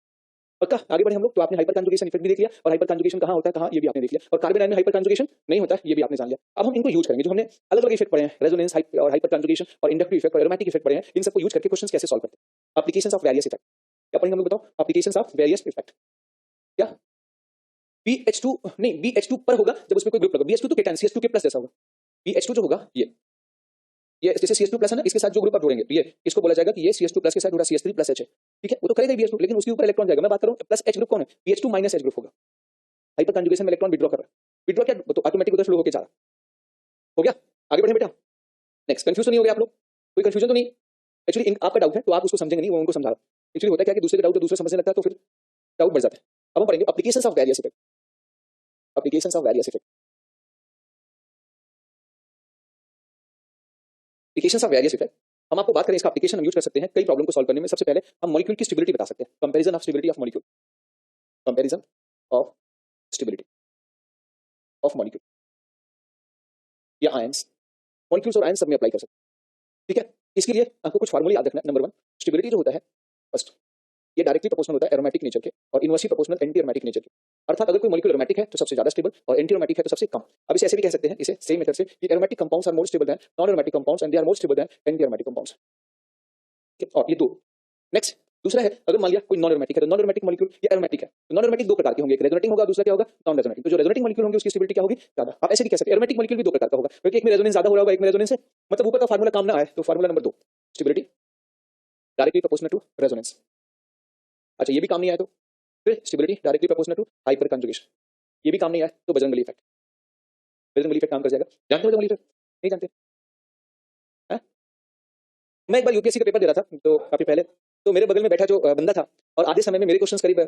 पक्का आगे बढ़े हम लोग। तो आपने हाइपर कॉन्जुगेशन इफेक्ट भी देख लिया और हाइपर कॉन्जुगेशन कहां होता है, कहां, ये भी आपने देख लिया। और कार्बन आयन में हाइपर कॉन्जुगेशन नहीं होता, ये भी आपने जान लिया। अब हम इनको यूज करेंगे, जो हमने अलग अलग इफेक्ट पढ़े हैं, रेजोनेंस और हाइपर कॉन्जुगेशन और इंडक्टिव इफेक्ट और एरोमेटिक इफेक्ट पढ़े हैं, इन सबको यूज करके क्वेश्चंस कैसे सॉल्व करते हैं। एप्लीकेशंस ऑफ वेरियस इफेक्ट क्या पढ़ेंगे हम लोग, बताओ, एप्लीकेशंस ऑफ वेरियस इफेक्ट। क्या BH2 नहीं, BH2 पर होगा जब उसमें कोई ग्रुप लगा, BH2 तो केटायन, CH2 के प्लस जैसा होगा। BH2 जो होगा ये जैसे CH2 प्लस है ना, इसके साथ जो ग्रुप आप जोड़ेंगे ये इसको बोला जाएगा कि ये CH2 प्लस के साथ जुड़ा CH3 प्लस H है, ठीक है, वो तो करेगा BH2, लेकिन उसके ऊपर इलेक्ट्रॉन जाएगा। मैं बात कर रहा हूं प्लस H ग्रुप कौन है, BH2 माइनस H ग्रुप होगा। हाइपर कॉन्जुगेशन में इलेक्ट्रॉन विड्रॉ कर रहा है, विड्रॉ क्या, तो ऑटोमेटिक उधर फ्लो होकर जा रहा हो गया। आगे बढ़े बेटा, नेक्स्ट। कंफ्यूज तो नहीं हो गया आप लोग, कोई कंफ्यूजन तो नहीं। एक्चुअली आपका डाउट है तो आप उसको समझेंगे नहीं, वो उनको समझा रहा। एक्चुअली होता है क्या कि दूसरे का डाउट दूसरे समझने लगता है तो फिर डाउट बढ़ जाता है। अब हम पढ़ेंगे applications of various effect, applications of various effect, applications of various effect. हम आपको बात करें इसका एप्लीकेशन हम यूज कर सकते हैं कई प्रॉब्लम को सॉल्व करने में। सबसे पहले हम मॉलिक्यूल की स्टेबिलिटी बता सकते हैं, comparison of stability of molecule, comparison of stability of molecule या आयंस, मॉलिक्यूल्स और आयंस सब में अप्लाई कर सकते हैं, ठीक है। इसके लिए आपको कुछ फार्मूले याद रखना है। नंबर 1, स्टेबिलिटी जो होता है फर्स्ट, ये डायरेक्टली प्रोपोर्शनल होता है एरोमेटिक नेचर के और inversely proportional anti aromatic nature के। अर्थात अगर कोई मॉलिक्यूल एरोमेटिक है तो सबसे ज्यादा स्टेबल और एंटी एरोमेटिक है तो सबसे कम। अब इसे ऐसे भी कह सकते हैं, इसे सेम मेथड से, कि aromatic compounds are more stable than non aromatic compounds and they are more stable than anti aromatic compounds. और ये दो। नेक्स्ट दूसरा है, अगर मान लिया कोई नॉन एरोमेटिक है तो नॉन एरोमेटिक मॉलिक्यूल या एरोमेटिक है तो नॉन एरोमेटिक दो प्रकार के होंगे, एक रेजोनेटिंग होगा, दूसरा क्या होगा, नॉन रेजोनेटिंग। तो जो रेजोनेटिंग मॉलिक्यूल होंगे उसकी स्टेबिलिटी क्या होगी, ज्यादा। आप ऐसे भी कह सकते हैं एरोमेटिक मॉलिक्यूल भी दो प्रकार का होगा, क्योंकि एक में रेजोनेंस ज्यादा हो रहा होगा, एक में रेजोनेंस है, मतलब ऊपर का फार्मूला काम ना आए तो formula number 2, stability directly proportional to resonance. अच्छा, ये भी काम नहीं आया तो फिर stability directly proportional to hyperconjugation, ये भी काम नहीं आया तो बजरंगबली इफेक्ट। बजरंगबली इफेक्ट काम कर जाएगा, जानते हो बजरंगबली इफेक्ट, नहीं जानते हैं? मैं एक बार यूपीएससी का पेपर दे रहा था तो काफी पहले, तो मेरे बगल में बैठा जो बंदा था और आधे समय में मेरे क्वेश्चंस करीब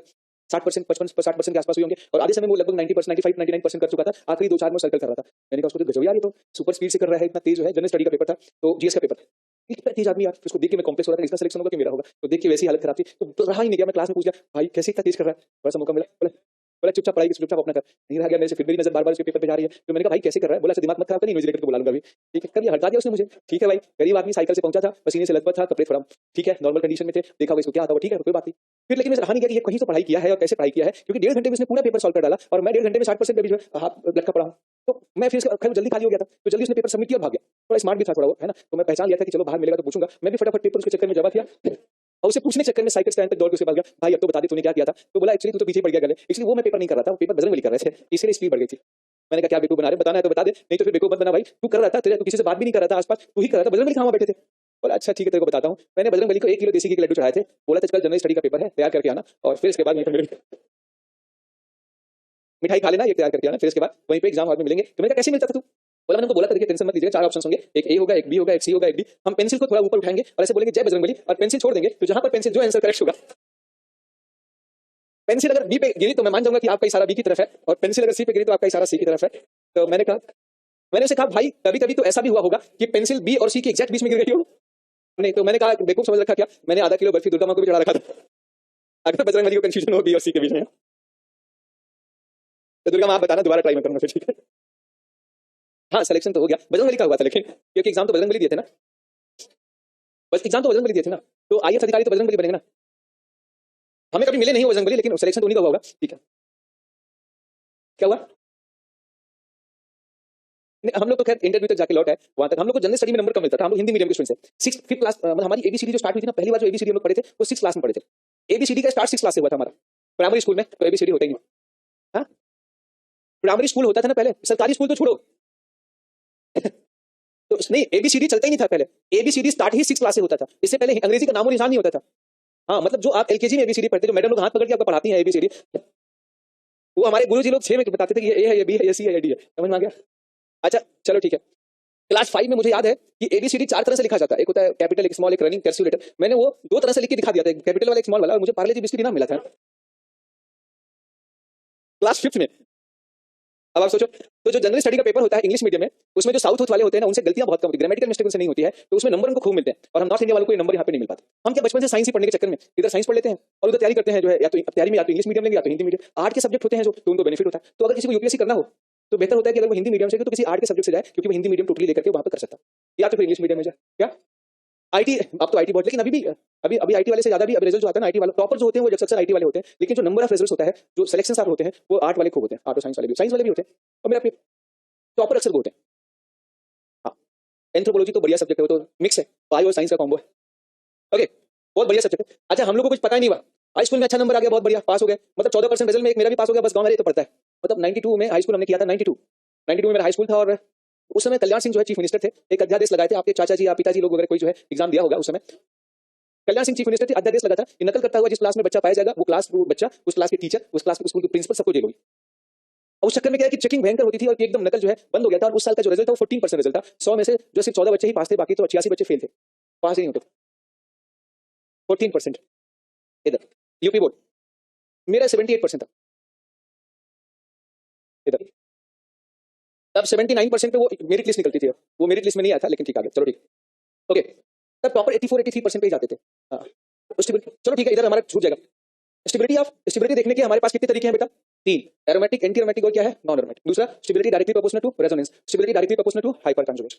60%, 55-60% के आसपास हुए होंगे और आधे समय वो लगभग 90%, 95, 99% कर चुका था। आखिरी 2-4 में सर्कल कर रहा था। मैंने कहा उसको तो गजब यार, ये तो सुपर स्पीड से कर रहा है, इतना तेज है। जनरल स्टडी का पेपर था तो जीएस का पेपर था, इतना तेज आदमी यार, उसको देख के मैं कॉम्प्लेक्स हो रहा था, इसका सिलेक्शन होगा कि मेरा होगा। तो देख के वैसी हालत खराब थी तो रहा ही नहीं गया, मैं क्लास में पूछ गया भाई कैसे इतना तेज कर रहा है, थोड़ा सा मौका मिला, बोला चुपचाप पढ़ाई चुपचाप अपना कर। नहीं रहा गया मेरे से, फिर मेरी नजर बार-बार उसके पेपर पे जा रही है। तो मैंने कहा भाई कैसे कर रहा है, बोला दिमाग मत खराब कर, इन्विजिलेटर को बुला लूंगा अभी, ठीक है, कर लिया, हटा दिया उसने मुझे। ठीक है भाई, गरीब आदमी साइकिल से पहुंचा था, पसीने से लथपथ था, कपड़े थोड़ा ठीक है नॉर्मल कंडीशन में थे, देखा होगा इसको क्या आता है, ठीक है कोई बात नहीं। फिर लेकिन मैं रहा नहीं गया कि ये कहीं तो पढ़ाई किया है और कैसे पढ़ाई किया है, क्योंकि 1.5 घंटे में इसने पूरा पेपर सॉल्व कर डाला और मैं 1.5 घंटे में 60% पे भी हाथ लटका पड़ा हूं। तो मैं फिर खैर जल्दी खाली हो गया था तो जल्दी उसने पेपर सबमिट किया और भाग गया। थोड़ा स्मार्ट भी था थोड़ा वो, है ना, तो मैं पहचान लिया था कि चलो बाहर मिलेगा तो पूछूंगा। मैं भी फटाफट पेपर उसके चक्कर में जमा किया और उसे पूछने के चक्कर में साइकिल स्टैंड तक दौड़ के उसके पास गया, भाई अब तो बता दे तूने क्या किया था। तो बोला एक्चुअली तू तो पीछे पड़ गया गले, एक्चुअली वो मैं पेपर नहीं कर रहा था, वो पेपर बजरंगबली कर रहे थे, इसलिए स्पीड बढ़ गई थी। मैंने कहा क्या बेवकूफ बना रहे, बताना है तो बता दे, नहीं तो फिर बेवकूफ मत बना भाई, तू कर रहा था, तेरे तू किसी से बात भी नहीं कर रहा था आसपास, तू ही कर रहा था, बजरंगबली कहां बैठे थे। बोला अच्छा ठीक है तेरे को बताता हूं, मैंने बजरंगबली को 1 किलो देसी घी के लड्डू चढ़ाए थे, बोला था कल जनरल स्टडी का पेपर है तैयार करके आना और फिर इसके बाद मिठाई खा लेना, ये तैयार करके आना, फिर इसके बाद वहीं पे एग्जाम हॉल में मिलेंगे। तो मैंने कहा कैसे मिलता था तू, बोला मैंने उनको बोला था देखिए टेंशन मत लीजिए, 4 ऑप्शंस होंगे, एक ए होगा, एक बी होगा, एक सी होगा, एक डी। हम पेंसिल को थोड़ा ऊपर उठाएंगे और ऐसे बोलेंगे जय बजरंगबली और पेंसिल छोड़ देंगे, तो जहां पर पेंसिल जो आंसर करेक्ट होगा, पेंसिल अगर बी पे गिरी तो मैं मान जाऊंगा कि आपका इशारा बी की तरफ है और पेंसिल अगर सी पे गिरी तो आपका इशारा सी की तरफ है। तो मैंने उसे कहा भाई कभी कभी तो ऐसा भी हुआ होगा कि पेंसिल बी और सी के एग्जैक्ट बीच में गिर गई हो। नहीं तो मैंने कहा बेवकूफ समझ रखा क्या, मैंने आधा किलो बर्फी दुर्गा मां को भी चढ़ा रखा था, अगर बजरंगबली को कंफ्यूजन हो बी और सी के बीच में तो दुर्गा मां आप बताना, दोबारा ट्राई मैं करूंगा फिर, ठीक है। हाँ सिलेक्शन तो हो गया, बजरंगबली का हुआ था लेकिन क्योंकि एग्जाम तो बजरंगबली दिए थे ना, बस एग्जाम तो बजरंगबली दिए थे ना, तो आईएएस अधिकारी तो बजरंगबली बनेंगे ना। हमें कभी मिले नहीं हो बजरंगबली, लेकिन सिलेक्शन तो उन्हीं का हुआ होगा, ठीक है। क्या हुआ, हम लोग तो खैर इंटरव्यू तक जाके लौट है, वहां तक हम लोग को जनरल स्टडी में नंबर कम मिलता था, हम लोग हिंदी मीडियम के स्टूडेंट थे। 6th 5th क्लास मतलब हमारी एबीसीडी जो स्टार्ट हुई थी ना, पहली बार जो एबीसीडी हम लोग पढ़े थे वो 6th क्लास में पढ़े थे। एबीसीडी का स्टार्ट 6th क्लास से हुआ था हमारा, प्राइमरी स्कूल में तो एबीसीडी होता ही नहीं। हाँ प्राइमरी स्कूल होता था ना पहले, सरकारी स्कूल तो छोड़ो तो नहीं एबीसीडी चलता ही नहीं था पहले, एबीसीडी स्टार्ट ही 6th क्लास से होता था, इससे पहले अंग्रेजी का नामो निशान नहीं होता था। हाँ मतलब जो आप एलकेजी में एबीसीडी पढ़ते, जो मैडम लोग हाथ पकड़ के आपको पढ़ाती हैं एबीसीडी, वो हमारे गुरुजी लोग 6 में बताते थे कि ये ए है, ये बी है, ये सी है, ये डी है। समझ में आ गया? अच्छा चलो ठीक है। क्लास 5 में मुझे याद है कि एबीसीडी 4 तरह से लिखा जाता है। एक होता है कैपिटल, एक स्मॉल, एक रनिंग, कैलकुलेटर। मैंने वो 2 तरह से लिख के दिखा दिया था, एक कैपिटल वाला, एक स्मॉल वाला, और मुझे पार्ले जी बिस्किट इनाम मिला था क्लास 5 में। अब आप सोचो, तो जो जनरल स्टडी का पेपर होता है इंग्लिश मीडियम में, उसमें जो साउथ वाले होते हैं ना, उनसे गलतियां बहुत कम होती है, ग्रामेटिकल मिस्टेक उनसे नहीं होती है, तो उसमें नंबर उनको खूब मिलते हैं। और हम नॉर्थ इंडिया वालों को ये नंबर यहाँ पे नहीं मिल पाते। हम क्या बचपन से साइंस ही पढ़ने के चक्कर में इधर साइंस पढ़ लेते हैं और उधर तैयारी करते हैं, जो है या तो तैयारी में या तो इंग्लिश मीडियम लेंगे या तो हिंदी मीडियम। आर्ट के सब्जेक्ट होते हैं जो, तो उनको बेनिफिट होता है। तो अगर किसी को यूपीएससी करना हो तो बेहतर होता है कि अगर वो हिंदी मीडियम से तो किसी आर्ट के सब्जेक्ट से जाए, क्योंकि वो हिंदी मीडियम टोटली लेकर के वहां पर कर सकता है, या तो फिर इंग्लिश मीडियम में जाए। क्या आईटी, अब तो आईटी बहुत, लेकिन अभी भी अभी आईटी वाले से ज्यादा भी अब रिजल्ट जो आता है ना, आईटी वाले टॉपर जो होते हैं वो अक्सर आईटी वाले होते हैं, लेकिन जो नंबर ऑफ रिजल्ट्स होता है, जो सिलेक्शन होते हैं, वो आर्ट वाले खूब होते हैं। आर्ट और साइंस वाले भी होते हैं, और मेरा टॉपर अक्सर होते हैं। हाँ, एंथ्रोपोलॉजी तो बढ़िया सब्जेक्ट है, वो तो मिक्स है, बायो और साइंस का कॉम्बो है। ओके, बहुत बढ़िया सब्जेक्ट है। अच्छा, हम लोग को कुछ पता ही नहीं हुआ, हाई स्कूल में अच्छा नंबर आ गया, बहुत बढ़िया, पास हो गए, मतलब 14% रिजल्ट में एक मेरा भी पास हो गया, बस गांव में तो पड़ता है। मतलब 92 में हाई स्कूल हमने किया था, 92 में मेरा हाई स्कूल था, और उस समय कल्याण सिंह जो है चीफ मिनिस्टर थे, एक अध्यादेश लगाए थे, आपके चाचा जी या पिताजी लोग वगैरह कोई जो है एग्जाम दिया होगा उस समय, कल्याण सिंह चीफ मिनिस्टर थे, अध्यादेश लगा था कि नकल करता हुआ जिस क्लास में बच्चा पाया जाएगा, वो क्लास वो बच्चा, उस क्लास के टीचर, उस क्लास के स्कूल के प्रिंसिपल, सबको जेल होगी। और उस चक्कर में क्या है कि चेकिंग भयंकर होती थी और एकदम नकल जो है बंद हो गया था, और उस साल का जो रिजल्ट था वो 14% रिजल्ट था। 100 में से जो सिर्फ 14 बच्चे ही पास थे, बाकी तो 86 बच्चे फेल थे, पास ही नहीं होते। 14%। इधर यूपी बोर्ड मेरा 78% था इधर। तब 79% पे वो मेरिट लिस्ट निकलती थी, वो मेरिट लिस्ट में नहीं आया था, लेकिन ठीक आ गया, चलो ठीक। ओके, तब टॉपर 84-83% पे ही जाते थे। हाँ, चलो ठीक है, इधर हमारा छूट जाएगा। स्टेबिलिटी देखने के हमारे पास कितने तरीके हैं बेटा? 3, एरोमेटिक, एंटी एरोमेटिक और क्या है? Non aromatic. दूसरा, stability directly proportional to resonance, stability directly proportional to hyperconjugation.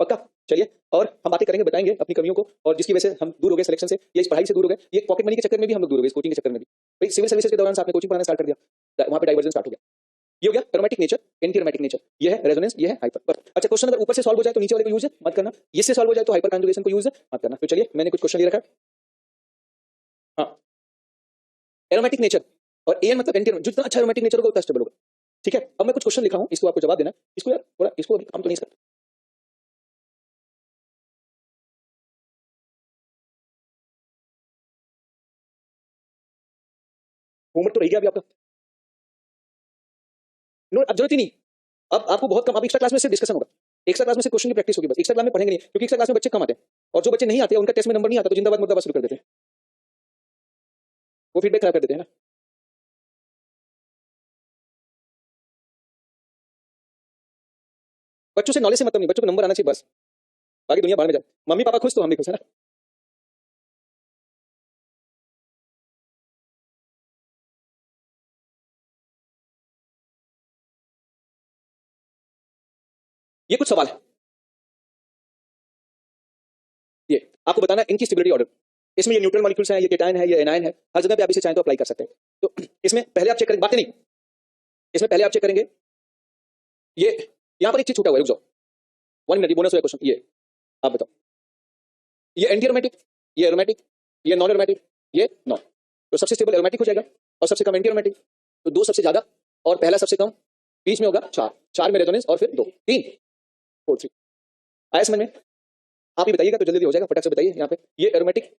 पक्का? चलिए, और हम बातें करेंगे, बताएंगे अपनी कमियों को, और जिसकी वजह से हम दूर हो गए सिलेक्शन से, ये इस पढ़ाई से दूर हो गए, ये पॉकेट मनी के चक्कर में भी हम लोग दूर हो गए, इस कोचिंग के चक्कर में भी। भाई सिविल सर्विसेज के दौरान से आपने कोचिंग पढ़ाना स्टार्ट कर दिया, वहां पे डाइवर्जन स्टार्ट हो गया। ये हो गया aromatic nature, anti aromatic nature, ये है रेजोनेंस, ये है हाइपर। अच्छा, क्वेश्चन अगर ऊपर से सॉल्व हो जाए तो नीचे वाले को यूज मत करना, इससे सॉल्व हो जाए तो हाइपर कंजुगेशन को यूज मत करना। तो चलिए, मैंने कुछ क्वेश्चन ले रखा है। हाँ, एरोमेटिक नेचर और एन मतलब एंटी, जितना अच्छा एरोमेटिक नेचर होगा उतना स्टेबल होगा। ठीक है, अब मैं कुछ क्वेश्चन लिखा हूं, इसको आपको जवाब देना। इसको यार थोड़ा, इसको अभी काम तो नहीं कर, होमवर्क तो रह गया अभी आपका। नो, अब जरूरत ही नहीं, अब आपको बहुत कम, अब एक्स्ट्रा क्लास में सिर्फ डिस्कशन होगा, एक्स्ट्रा क्लास में सिर्फ क्वेश्चन की प्रैक्टिस होगी बस, एक्स्ट्रा क्लास में पढ़ेंगे नहीं, क्योंकि एक्स्ट्रा क्लास में बच्चे कम आते हैं, और जो बच्चे नहीं आते उनका टेस्ट में नंबर नहीं आता तो जिंदाबाद मुर्दाबाद शुरू कर देते हैं, वो फीडबैक खराब कर देते हैं ना। बच्चों से नॉलेज से मतलब नहीं, बच्चों को नंबर आना चाहिए बस, बाकी दुनिया बाहर में जाए, मम्मी पापा खुश तो हम भी खुश है ना। ये कुछ सवाल है, ये आपको बताना इनकी स्टेबिलिटी ऑर्डर। इसमें ये न्यूट्रल मॉलिक्यूल्स हैं, ये केटायन है, ये एनायन है, हर जगह पे आप इसे चाहें तो अप्लाई कर सकते हैं। तो इसमें पहले आप चेक करेंगे, बातें नहीं, इसमें पहले आप चेक करेंगे, ये यहां पर एक चीज छूटा हुआ है, रुक जाओ, 1 मिनट, बोनस हुआ क्वेश्चन, ये आप बताओ, ये एंटी एरोमेटिक, ये एरोमेटिक, ये नॉन एरोमेटिक, ये नॉन, तो सबसे स्टेबल एरोमेटिक हो जाएगा और सबसे कम एंटी एरोमेटिक, तो 2 सबसे ज्यादा और पहला सबसे कम, बीच में होगा 4, 4 में रेजोनेंस और फिर 2, 3, 4, 3। आया समझ में? आप ही बताइएगा तो जल्दी हो जाएगा, फटाक से बताइए। यहाँ पे ये एरोमेटिक,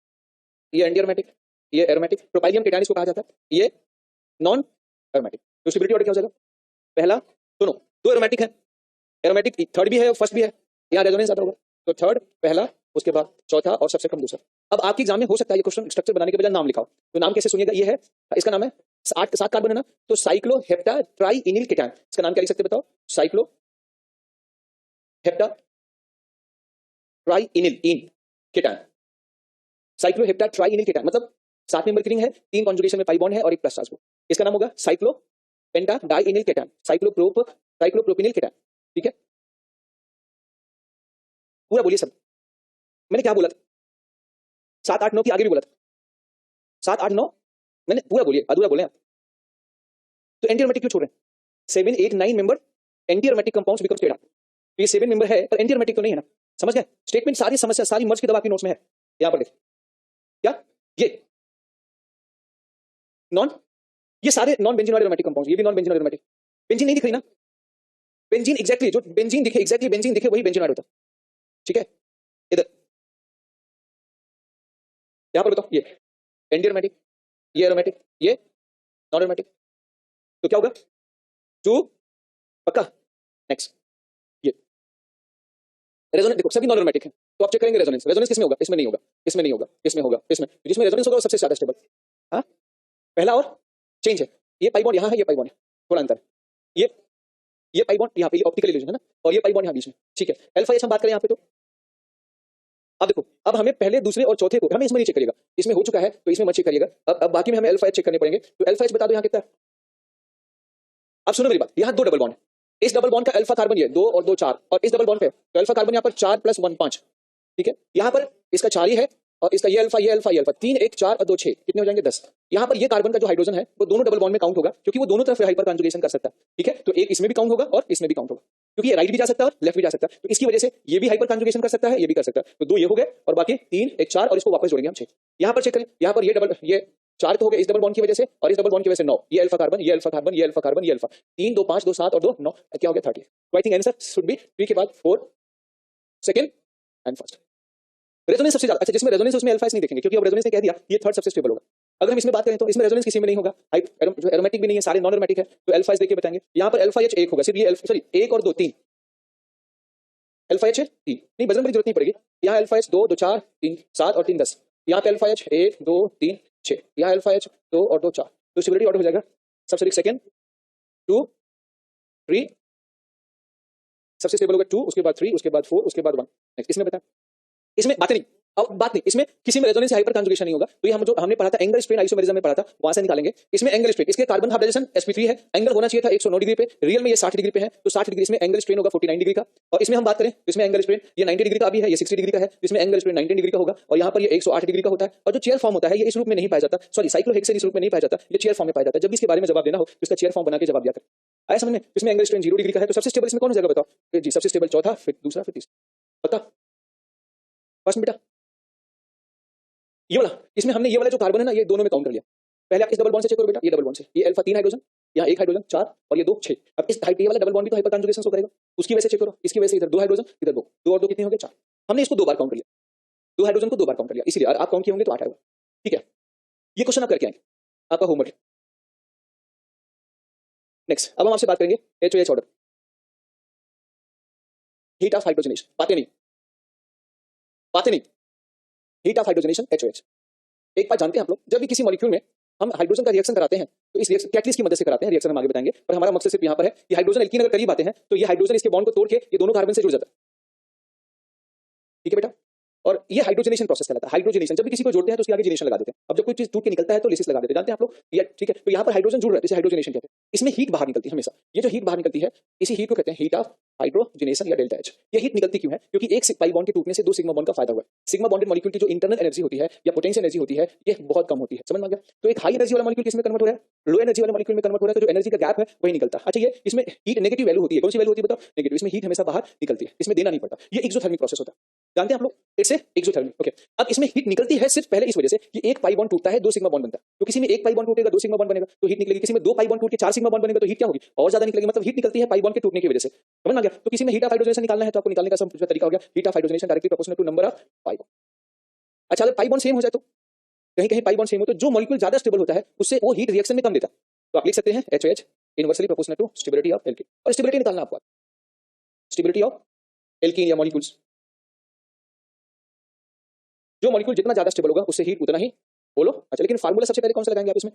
ये एंटी एरोमेटिक, ये एरोमेटिक, प्रोपाइलियम केटायन इसको कहा जाता है, ये नॉन एरोमेटिक। तो स्टेबिलिटी ऑर्डर क्या हो जाएगा? पहला, दोनों 2 एरोमेटिक है, एरोमेटिक थर्ड भी है और फर्स्ट भी है, यहाँ रेजोनेंस आता होगा, तो थर्ड पहला, उसके बाद चौथा और सबसे कम दूसरा। अब आपके एग्जाम में हो सकता है ये क्वेश्चन स्ट्रक्चर बनाने के बजाय नाम लिखा हो, तो नाम कैसे सुनिएगा, ये है, इसका नाम है 7 कार्बन है ना, तो cycloheptatrienyl cation, इसका नाम क्या लिख सकते बताओ? Cycloheptatrienyl, in cation, cycloheptatrienyl cation, मतलब 7 मेंबर की रिंग है, 3 कॉन्जुगेशन में पाई बॉन्ड है और एक प्लस चार्ज, इसका नाम होगा साइक्लो पेंटा डाई इनिल केटायन, साइक्लोप्रोपिनिल केटायन। ठीक है, पूरा बोलिए सब, मैंने क्या बोला था? 7, 8, 9 की आगे भी बोला था, 7, 8, 9 मैंने पूरा बोलिए, अधूरा बोले आप। तो एंटी एरोमेटिक क्यों छोड़ रहे हैं? 7, 8, 9 member anti aromatic compounds become टेढ़ा, ये 7 मेंबर है पर एंटी एरोमेटिक तो नहीं है ना, समझ गए? स्टेटमेंट सारी समस्या, सारी मर्ज की दवा आपकी नोट्स में है, यहां पर देखिए, क्या ये नॉन, ये सारे नॉन बेंजीनॉइड एरोमेटिक कंपाउंड्स, ये भी नॉन बेंजीनॉइड एरोमेटिक, बेंजीन नहीं दिख रही ना, बेंजीन एग्जैक्टली जो बेंजीन दिखे, एग्जैक्टली बेंजीन दिखे वही बेंजीनॉइड होता है। ठीक है, इधर यहां पर बताओ, ये एंटी एरोमेटिक, ये एरोमेटिक, ये नॉन एरोमेटिक, तो क्या होगा 2 पक्का। नेक्स्ट ये रेजोनेंस, देखो सभी नॉन एरोमेटिक है तो आप चेक करेंगे रेजोनेंस, रेजोनेंस किसमें होगा, इसमें नहीं होगा, इसमें नहीं होगा, इसमें होगा, इसमें, जिसमें रेजोनेंस होगा वो सबसे ज्यादा स्टेबल। हाँ पहला और चेंज है, ये पाई बॉन्ड यहाँ है, ये पाई बॉन्ड है, थोड़ा अंतर है, ये पाई बॉन्ड यहाँ पे ऑप्टिकल इल्यूजन है ना, और ये पाई बॉन्ड यहाँ बीच में, ठीक है। अल्फा एच हम बात करें यहाँ पे, तो अब देखो अब हमें पहले दूसरे और चौथे को हमें इसमें नहीं चेक करिएगा, इसमें हो चुका है तो इसमें मत चेक करिएगा, अब बाकी में हमें अल्फा एच चेक करने पड़ेंगे, तो अल्फा एच बता दो यहाँ कितना है। अब सुनो मेरी बात, यहाँ 2 डबल बॉन्ड है, इस डबल बॉन्ड का अल्फा कार्बन ये 2 और 2 4, और इस डबल बॉन्ड पे तो अल्फा कार्बन यहाँ पर 4 + 1 5, ठीक है। यहाँ पर इसका 4 ही है, और इसका ये अल्फा, ये अल्फा, ये अल्फा, 3 1 4 और 2 6, कितने हो जाएंगे 10। यहाँ पर ये कार्बन का जो हाइड्रोजन है वो दोनों डबल बॉन्ड में काउंट होगा, क्योंकि वो दोनों तरफ हाइपर कॉन्जुगेशन कर सकता है, ठीक है। तो एक इसमें भी काउंट होगा और इसमें भी काउंट होगा, क्योंकि ये राइट भी जा सकता है और लेफ्ट भी जा सकता है, तो इसकी वजह से ये भी हाइपर कॉन्जुगेशन कर सकता है, ये भी कर सकता है, तो 2 ये हो गए और बाकी 3 1 4, और इसको वापस जोड़ेंगे हम 6। यहाँ पर चेक करें, यहाँ पर ये 4 तो हो गए इस डबल बॉन्ड की वजह से, और इस डबल बॉन्ड की वजह से 9, ये अल्फा कार्बन, ये अल्फा कार्बन, ये अल्फा कार्बन, ये अल्फा, 3 2 5 2 7 और 2 9, क्या हो गया 30। तो I think answer should be 3 के बाद 4 सेकंड एंड फर्स्ट। रेजोनेंस सबसे ज्यादा, अच्छा जिसमें रेजोनेंस उसमें अल्फा एच नहीं देखेंगे, क्योंकि अब रेजोनेंस ने कह दिया ये थर्ड सबसे स्टेबल होगा। अगर हम इसमें बात करें तो इसमें रेजोनेंस किसी में नहीं होगा, जो एरोमेटिक भी नहीं है, सारे नॉन एरोमेटिक है, तो अल्फा एच देखिए बताएंगे, यहाँ पर अल्फा एच 1 होगा, सिर्फ ये सॉरी 1 और 2 3, अल्फा एच 3 नहीं, बदलने की जरूरत नहीं पड़ेगी, यहाँ अल्फा एच 2 2 4 3 7 और 3 10, यहाँ पे अल्फा एच 1 2 3 6, यहाँ अल्फा एच 2 और 2 4, तो स्टेबिलिटी ऑर्डर हो जाएगा सबसे सेकंड 2 3, सबसे स्टेबल होगा 2, उसके बाद 3, उसके बाद 4, उसके बाद 1। नेक्स्ट इसमें बताएं, इसमें बातें नहीं, अब बात नहीं, इसमें किसी में रेजोनेंस हाइपर कॉन्जुगेशन नहीं होगा, तो ये हम जो हमने पढ़ा था एंगल स्ट्रेन आइसोमेरिज्म में पढ़ा था, वहां से निकालेंगे। इसमें एंगल स्ट्रेन, इसके कार्बन हाइब्रिडेशन sp3 है, एंगल होना चाहिए था 109 डिग्री पे, रियल में ये 60 डिग्री पे है, तो 60 डिग्री इसमें एंगल स्ट्रेन होगा 49 डिग्री का। और इसमें हम बात करें, इसमें एंगल स्ट्रेन ये 90 डिग्री का भी है, ये 60 डिग्री का है, इसमें एंगल स्ट्रेन 90 डिग्री का होगा, और यहाँ पर ये 108 डिग्री का होता है। और जो चेयर फॉर्म होता है ये इस रूप में नहीं पाया जाता, सॉरी साइक्लोहेक्सेन इस रूप में नहीं पाया जाता, ये चेयर फॉर्म में पाया जाता है। जब भी इसके बारे में जवाब देना हो तो इसका चेयर फॉर्म बना के जवाब दिया करें, आया समझ में। इसमें एंगल स्ट्रेन 0 डिग्री का है, तो सबसे स्टेबल इसमें कौन हो जाएगा बताओ जी, सबसे स्टेबल चौथा, फिर दूसरा, फिर तीसरा, पता फर्स्ट बेटा ये वाला, इसमें हमने ये वाला जो कार्बन है ना ये दोनों में काउंट कर लिया। पहले आप इस डबल बॉन्ड से चेक करो बेटा, ये डबल बॉन्ड से, ये अल्फा 3 हाइड्रोजन, यहाँ 1 हाइड्रोजन 4 और ये 2 6। अब इस ये वाला डबल बॉन्ड भी तो हाइपर कॉन्जुगेशन करेगा, उसकी वजह से चेक करो, इसकी वजह से इधर 2 हाइड्रोजन, इधर 2 2 और 2 कितने हो गए 4। हमने इसको 2 बार काउंट कर लिया, 2 हाइड्रोजन को 2 बार काउंट कर लिया, इसलिए आप काउंट किए होंगे तो 8 आएगा, ठीक है। ये क्वेश्चन आप करके आएंगे, आपका होमवर्क। नेक्स्ट अब हम आपसे बात करेंगे HOH order, heat of hydrogenation, बातें नहीं, हीट ऑफ हाइड्रोजनेशन HOH। एक बात जानते हैं आप लोग, जब भी किसी मॉलिक्यूल में हम हाइड्रोजन का रिएक्शन कराते हैं तो इस रिएक्शन कैटलिस्ट की मदद से कराते हैं, रिएक्शन हम आगे बताएंगे, पर हमारा मकसद सिर्फ यहाँ पर है कि हाइड्रोजन एल्कीन अगर करीब आते हैं तो ये हाइड्रोजन इसके बॉन्ड को तोड़ के ये दोनों कार्बन से जुड़ जाता है, ठीक है बेटा। और ये हाइड्रोजनेशन प्रोसेस कहलाता है। हाइड्रोजनेशन जब भी किसी को जोड़ते हैं तो उसके आगे जिनेशन लगा देते हैं, अब जब कोई चीज टूट के निकलता है तो लिसिस लगा देते हैं, जानते हैं आप लोग ये, ठीक है। तो यहाँ पर हाइड्रोजन जुड़ रहा है, इसे हाइड्रोजनेशन कहते हैं। इसमें हीट बाहर निकलती है हमेशा, ये जो हीट बाहर निकलती है इसी हीट को कहते हैं हीट ऑफ हाइड्रोजनेशन या डेल्टा H। ये हीट निकलती क्यों है? क्योंकि एक पाई बॉन्ड के टूटने से 2 सिग्मा बॉन्ड का फायदा हुआ है। सिग्मा बॉन्डेड मॉलिक्यूल की जो इंटरनल एनर्जी होती है या पोटेंशियल एनर्जी होती है ये बहुत कम होती है, समझ में आ गया। तो एक हाई एनर्जी वाला मॉलिक्यूल किसमें कन्वर्ट हो रहा है? लो एनर्जी वाले मॉलिक्यूल में कन्वर्ट हो रहा है, तो जो एनर्जी का गैप है वही निकलता है। अच्छा ये इसमें हीट नेगेटिव वैल्यू होती है, कौन सी वैल्यू होती है बताओ? नेगेटिव। इसमें हीट हमेशा बाहर निकलती है, इसमें देना नहीं पड़ता, ये एक्सोथर्मिक प्रोसेस होता है, जानते हैं आप लोग, इट्स एक्सोथर्मिक। ओके, अब इसमें हीट निकलती है सिर्फ पहले इस वजह से कि एक पाई बॉन्ड टूटता है 2 सिग्मा बॉन्ड बनता है, तो किसी में एक पाई बॉन्ड टूटेगा 2 सिग्मा बॉन्ड बनेगा तो हीट निकलेगी, किसी में 2 पाई बॉन्ड टूट के 4 सिग्मा बॉन्ड बनेगा तो हीट क्या होगी? और ज्यादा निकलेगी, मतलब हीट निकलती है पाई बॉन्ड के टूटने की वजह से, समझ में आ गया। तो किसी में हीट ऑफ हाइड्रोजनेशन निकालना है तो आपको निकालने का सब तरीका हो गया, heat of hydrogenation directly proportional to number of pi bond. अच्छा अगर पाई बॉन्ड सेम हो जाए तो कहीं कहीं पाई बॉन्ड सेम हो तो जो मॉलिक्यूल ज्यादा स्टेबल होता है उससे वो हीट रिएक्शन में कम देता है, तो आप लिख सकते हैं HOH inversely proportional to stability of alkene. और स्टेबिलिटी निकालना आपको, स्टेबिलिटी ऑफ एल्कीन या मॉलिक्यूल्स, जो मॉलिक्यूल जितना ज्यादा स्टेबल होगा उससे हीट उतना ही, बोलो। अच्छा लेकिन फार्मूला सबसे पहले कौन सा लगाएंगे आप इसमें?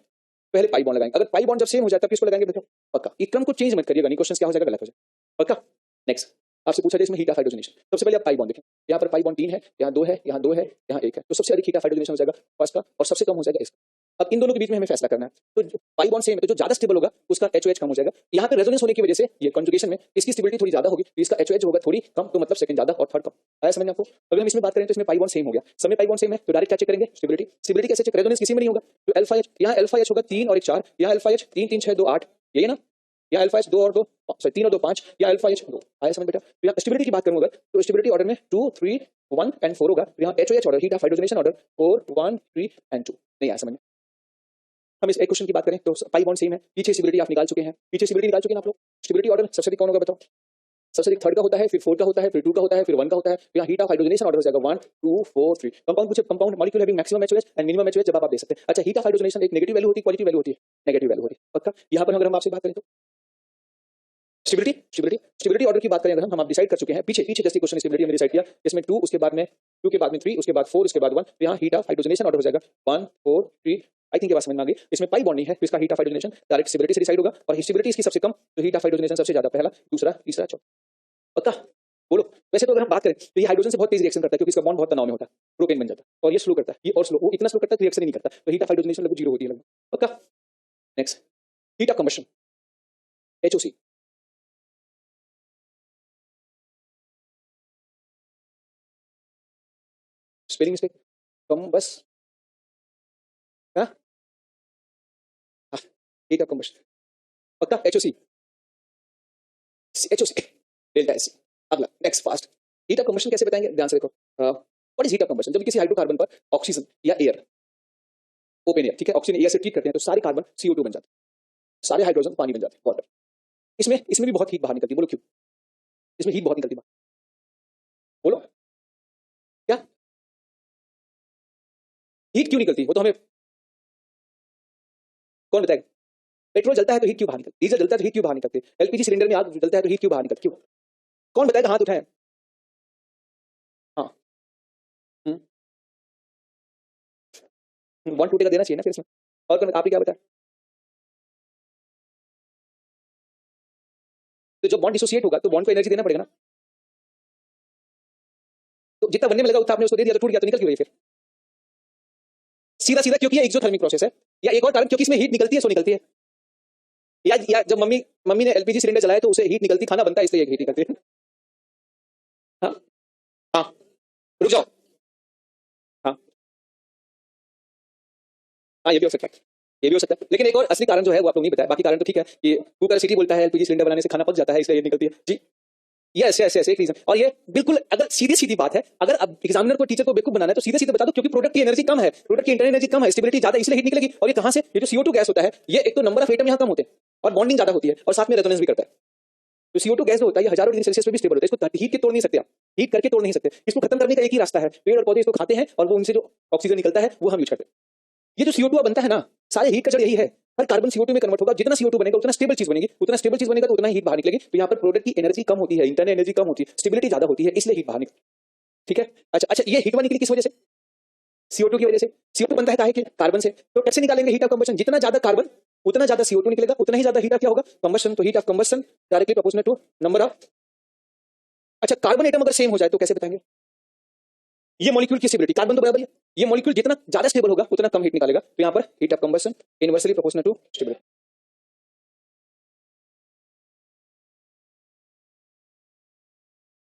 पहले पाई बॉन्ड लगाएंगे। अगर पाई बॉन्ड जब सेम हो जाए तब किसको लगाएंगे बताओ? पक्का, ये क्रम को चेंज मत करिएगा, नहीं क्वेश्चन क्या हो जाएगा गलत हो जाएगा, पक्का। नेक्स्ट आपसे पूछा जाए इसमें हीट ऑफ हाइड्रोजनेशन, सबसे पहले आप पाई बॉन्ड देखें, यहाँ पर पाई बॉन्ड 3 है, यहाँ 2 है, यहाँ 2 है, यहाँ 1 है, तो सबसे अधिक हीट ऑफ हाइड्रोजनेशन हो जाएगा फर्स्ट का और सबसे कम हो जाएगा इसका। अब इन दोनों के बीच में हमें फैसला करना है, तो जो पाई बॉन्ड सेम है तो जो ज्यादा स्टेबल होगा उसका HOH कम हो जाएगा। यहाँ पे रेजोनेंस होने की वजह से ये कॉन्जुगेशन में इसकी स्टेबिलिटी थोड़ी ज्यादा होगी, तो इसका HOH होगा थोड़ी कम, तो मतलब सेकंड ज्यादा और थर्ड कम। आया समझ में आपको? अगर हम इसमें बात करें तो इसमें पाई बॉन्ड सेम हो गया, सब में पाई बॉन्ड सेम है तो डायरेक्ट क्या चेक करेंगे? स्टेबिलिटी। स्टेबिलिटी कैसे चेक? रेजोनेंस किसी में नहीं होगा तो अल्फा H, यहाँ अल्फा H होगा 3 और 1 4, यहाँ अल्फा H 3 3 6 2 8, यही है ना, या अल्फा H 2 और 2 सॉरी 3 और 2 5, या अल्फा H 2। आया समझ बेटा? तो यहाँ स्टेबिलिटी की बात करूंगा तो स्टेबिलिटी ऑर्डर में 2 3 1 एंड 4 होगा, तो यहाँ HOH order heat of hydrogenation order 4 1 3 and 2 नहीं आया समझ में। हम इस एक क्वेश्चन की बात करें तो पाई बॉन्ड सेम है, पीछे स्टेबिलिटी आप निकाल चुके हैं, पीछे स्टेबिलिटी निकाल चुके हैं आप लोग। स्टेबिलिटी ऑर्डर सबसे अधिक कौन होगा बताओ? सबसे अधिक थर्ड का होता है, फिर फोर्थ का होता है, फिर टू का होता है, फिर वन का होता है। तो यहाँ हीट ऑफ हाइड्रोजनेशन ऑर्डर हो जाएगा 1 2 4 3। कंपाउंड पूछे, compound molecule having maximum HOH and minimum HOH, जवाब आप दे सकते हैं। अच्छा, हीट ऑफ हाइड्रोजनेशन एक नेगेटिव वैल्यू होती है, पॉजिटिव वैल्यू होती है? नेगेटिव वैल्यू होती है, पक्का। यहाँ पर अगर हम आपसे बात करें तो स्टेबिलिटी, स्टेबिलिटी, स्टेबिलिटी ऑर्डर की बात करें अगर हम आप डिसाइड कर चुके हैं, पीछे पीछे जैसे क्वेश्चन स्टेबिलिटी हमने डिसाइड किया, इसमें 2 उसके बाद में 2 के बाद में 3 उसके बाद 4 उसके बाद 1। तो यहाँ हीट ऑफ हाइड्रोजनेशन ऑर्डर हो जाएगा 1 4 3। आई थिंक ये बात समझ में आ गई। इसमें पाई बॉन्डिंग है तो इसका heat of hydrogenation direct stability से डिसाइड होगा, और स्टेबिलिटी इसकी सबसे कम तो हीट ऑफ हाइड्रोजनेशन सबसे ज्यादा, पहला दूसरा तीसरा चौथा, पक्का। बोलो। वैसे तो अगर हम बात करें तो ये हाइड्रोजन से बहुत तेज रिएक्शन करता है क्योंकि इसका बॉन्ड बहुत तनाव में होता है, प्रोपेन बन जाता है, और ये स्लो करता है, ये और स्लो, वो इतना स्लो करता है कि रिएक्शन ही नहीं करता, तो हीट ऑफ हाइड्रोजनेशन लगभग जीरो होती है लगभग, पक्का। Next, heat of combustion, HOC. Spelling mistake, कम बस, हाँ हीट ऑफ कंबशन, पक्का। HOC, HOC, delta S. अगला next fast, heat of combustion कैसे बताएंगे, ध्यान से देखो। What is heat of combustion? जब किसी हाइड्रोकार्बन पर ऑक्सीजन या एयर, ओपन एयर, ठीक है, ऑक्सीजन एयर से ट्रीट करते हैं तो सारे कार्बन CO2 बन जाते हैं, सारे हाइड्रोजन पानी बन जाते हैं, वाटर। इसमें इसमें भी बहुत हीट बाहर निकलती है, बोलो क्यों? इसमें हीट बहुत निकलती है, बोलो क्या हीट क्यों निकलती है, वो तो हमें कौन बताएगा? पेट्रोल जलता है तो हीट क्यों बाहर निकलती है, डीजल जलता है तो हीट क्यों बाहर निकलती है, एलपीजी सिलेंडर में आग जलता है तो हीट क्यों बाहर निकलती है, क्यों? कौन बताएगा? हाथ उठाए। हाँ, 1 2 का देना चाहिए ना फिर इसमें। और कौन, आपने क्या बताया? तो जब बॉन्ड डिसोसिएट होगा तो बॉन्ड को एनर्जी देना पड़ेगा ना, तो जितना बनने में लगा उतना आपने उसको दे दिया तो टूट गया, तो निकल क्यों रही है फिर? सीधा सीधा क्योंकि ये एक्सोथर्मिक प्रोसेस है, या एक और कारण क्योंकि इसमें हीट निकलती है, सो निकलती है। या जब मम्मी मम्मी ने एलपीजी सिलेंडर जलाया तो उसे हीट निकलती, खाना बनता है इसलिए हीट निकलती है। हाँ हाँ, रुक जाओ। हाँ हाँ, ये भी हो सकता है, ये भी हो सकता है, लेकिन एक और असली कारण जो है वो आप लोग नहीं बताया, बाकी कारण तो ठीक है कि कुकर सिटी बोलता है एलपीजी सिलेंडर बनाने से खाना पक जाता है इसलिए ये निकलती है जी। यस यस यस, एक रीजन। और ये बिल्कुल अगर सीधी सीधी बात है, अगर अब एग्जामिनर को टीचर को बेवकूफ बनाना है तो सीधे सीधे बता दो क्योंकि प्रोडक्ट की एनर्जी कम है, प्रोडक्ट की इंटरनल एनर्जी कम है, स्टेबिलिटी ज्यादा, इसलिए हीट निकलेगी। और ये कहां से? ये जो CO2 गैस होता है, ये एक तो नंबर ऑफ एटम यहाँ कम होते हैं और बॉन्डिंग ज्यादा होती है और साथ में रेजोनेंस भी करता है। तो CO2 गैस जो होता है ये हजारों डिग्री सेल्सियस पे भी स्टेबल होता है, इसको हीट के तोड़ नहीं सकते आप, हीट करके तोड़ नहीं सकते। इसको खत्म करने का एक ही रास्ता है, पेड़ और पौधे इसको खाते हैं और वो उनसे जो ऑक्सीजन निकलता है वो हम यूज करते हैं। ये जो CO2 बनता है ना, सारे हीट का जड़ यही है, हर कार्बन CO2 में कन्वर्ट होगा, जितना CO2 बनेगा उतना स्टेबल चीज बनेगी, उतना स्टेबल चीज बनेगा तो उतना हीट बाहर निकलेगी। तो यहाँ पर प्रोडक्ट की एनर्जी कम होती है, इंटरनल एनर्जी कम होती है, स्टेबिलिटी ज्यादा होती है, इसलिए हीट बाहर निकलती है। ठीक है, अच्छा अच्छा, ये हीट बाहर निकली किस वजह से? CO2 की वजह से। CO2 बनता है काहे के? कार्बन से। तो कैसे निकालेंगे हीट ऑफ कंबशन? जितना ज्यादा कार्बन उतना ज्यादा CO2 निकलेगा, उतना ही ज्यादा हीट ऑफ क्या होगा? कंबशन। तो heat of combustion directly proportional to number of. अच्छा, कार्बन एटम अगर सेम हो जाए तो कैसे बताएंगे? ये मॉलिक्यूल की स्टेबिलिटी, कार्बन तो बराबर है, ये मॉलिक्यूल जितना ज्यादा स्टेबल होगा उतना कम हीट निकालेगा, तो यहाँ पर heat of combustion inversely proportional to stability.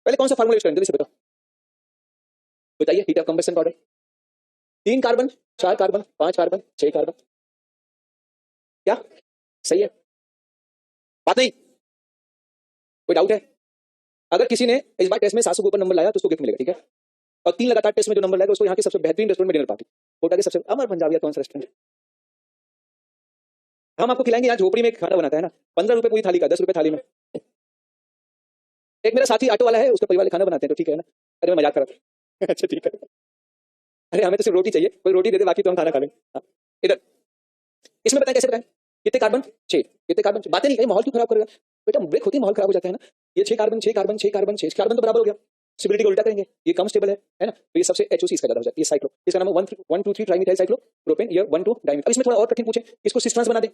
पहले कौन सा फार्मूला यूज करेंगे जल्दी से बताओ, बताइए। Heat of combustion order, 3 carbon 4 carbon 5 carbon 6 carbon, क्या सही है? बात नहीं, कोई डाउट है? अगर किसी ने इस बार टेस्ट में 700 के ऊपर नंबर लाया तो उसको गिफ्ट मिलेगा, ठीक है। और 3 लगातार टेस्ट में जो नंबर लाएगा उसको यहाँ के सबसे बेहतरीन रेस्टोरेंट में डिनर पार्टी, कोटा के सबसे अमर पंजाबी कौन सा रेस्टोरेंट, हम आपको खिलाएंगे। यहाँ झोपड़ी में एक खाना बनाता है ना, 15 रुपए पूरी थाली का, 10 रुपए थाली में। एक मेरा साथी ऑटो वाला है, उसके परिवार खाना बनाते हैं, तो ठीक है ना। अरे मैं मजाक कर रहा था। अच्छा ठीक है, अरे हमें तो सिर्फ रोटी चाहिए, कोई रोटी दे दे, बाकी तो हम खाना खा लेंगे। हाँ, इधर इसमें बताएं कैसे बताएं? कितने कार्बन? 6। कितने कार्बन? बातें नहीं कहीं, माहौल क्यों खराब करेगा बेटा, ब्रेक होती है माहौल खराब हो जाता है ना। ये 6 कार्बन 6 कार्बन 6 कार्बन 6 कार्बन तो बराबर हो गया, स्टेबिलिटी को उल्टा करेंगे, ये कम स्टेबल है ना। तो ये सबसे एचओसी इसका ज्यादा हो जाता है, ये साइक्लो, इसका नाम है 1 2 3 ट्राइमिथाइल साइक्लो प्रोपेन, ये 1 2 डाइमिथाइल। अब इसमें थोड़ा और कठिन पूछे, इसको सिस ट्रांस बना दे,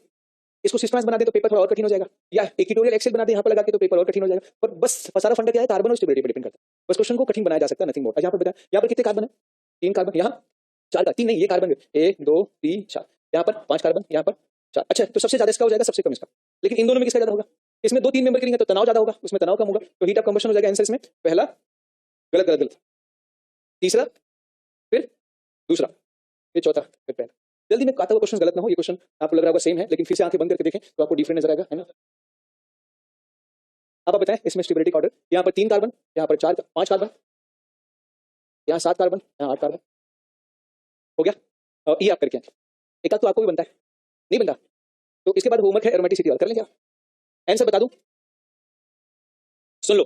इसको सिस ट्रांस बना दे तो पेपर थोड़ा और कठिन हो जाएगा, या इक्वेटोरियल एक्सेल बना दे यहाँ पर लगा के तो पेपर और कठिन हो जाएगा। पर बस सारा फंडा क्या है, कार्बन और स्टेबिलिटी पर डिपेंड करता है, बस क्वेश्चन को कठिन बनाया जा सकता है, नथिंग मोर। यहाँ पर बताया, यहाँ पर कितने कार्बन है? 3 कार्बन, यहाँ 4 का 3 नहीं, ये कार्बन 1 2 3 4, यहाँ पर 5 कार्बन, यहाँ पर 4। अच्छा, तो सबसे ज्यादा इसका हो जाएगा, सबसे कम इसका, लेकिन इन दोनों में किसका ज्यादा होगा? इसमें 2 3 मेंबर करेंगे तो तनाव ज्यादा होगा, उसमें तनाव कम होगा, तो हीट ऑफ कंबशन हो जाएगा आंसर इसमें पहला, गलत गलत गलत, तीसरा, फिर दूसरा, फिर चौथा, फिर पहला। जल्दी में आता हुआ क्वेश्चन गलत ना हो, ये क्वेश्चन आपको लग रहा होगा सेम है, लेकिन फिर से आंखें बंद करके देखें तो आपको डिफरेंट नजर आएगा, है ना। अब आप बताएं इसमें स्टेबिलिटी का ऑर्डर, यहाँ पर 3 कार्बन, यहाँ पर 4 5 कार्बन, यहाँ 7 कार्बन, यहाँ 8 कार्बन, हो गया। और ये आप करके आए। एक तो आपको भी बनता है, नहीं बनता? तो इसके बाद होमवर्क है एरोमेटिसिटी वाला, कर लेंगे आप? आंसर बता दूं? सुन लो,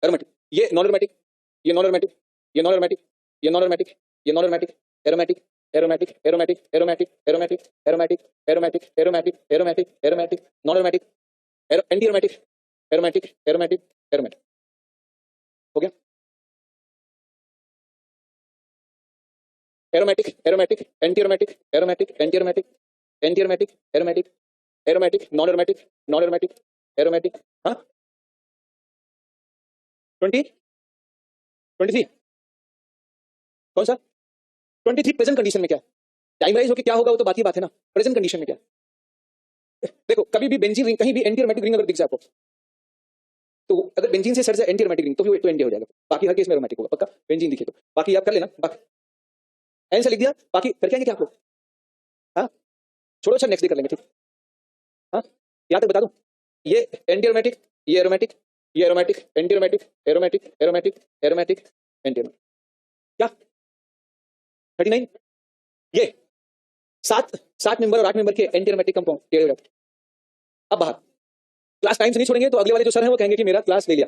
एरोमेटिक, ये नॉन एरोमेटिक, ये नॉन एरोमेटिक, ये नॉन एरोमेटिक, ये नॉन एरोमेटिक, ये non aromatic, aromatic, aromatic, aromatic, aromatic, aromatic, aromatic, aromatic, aromatic, aromatic, aromatic, non aromatic, anti aromatic, aromatic, aromatic, aromatic. हो गया? Aromatic, aromatic, anti aromatic, aromatic, anti aromatic, anti aromatic, aromatic, aromatic, non aromatic, non aromatic, aromatic. हाँ, 20, 23, कौन सा 23 present condition में क्या है? Time rise होकर क्या होगा वो तो बात ही बात है ना। प्रेजेंट कंडीशन में क्या है? देखो, कभी भी बेंजीन रिंग, कहीं भी एंटी एरोमेटिक रिंग अगर दिख जाए आपको, तो अगर बेंजीन से सर से एंटी एरोमेटिक रिंग, तो फिर तो एंटी हो जाएगा। बाकी हर केस में एरोमेटिक होगा पक्का, बेंजीन दिखे तो। बाकी आप कर लेना, बाकी एन से लिख दिया, बाकी करके आएंगे क्या आप लोग? हाँ, छोड़ो सर, नेक्स्ट डे कर लेंगे, ठीक। हाँ, यहाँ तक बता दूं, ये एंटी एरोमेटिक, ये एरोमेटिक, ये aromatic, anti aromatic, aromatic, aromatic, aromatic, anti aromatic. क्या 39? ये 7 मेंबर और 8 मेंबर के एंटी एरोमेटिक कंपाउंड। अब बाहर क्लास टाइम से नहीं छोड़ेंगे तो अगले वाले जो सर हैं वो कहेंगे कि मेरा क्लास ले लिया।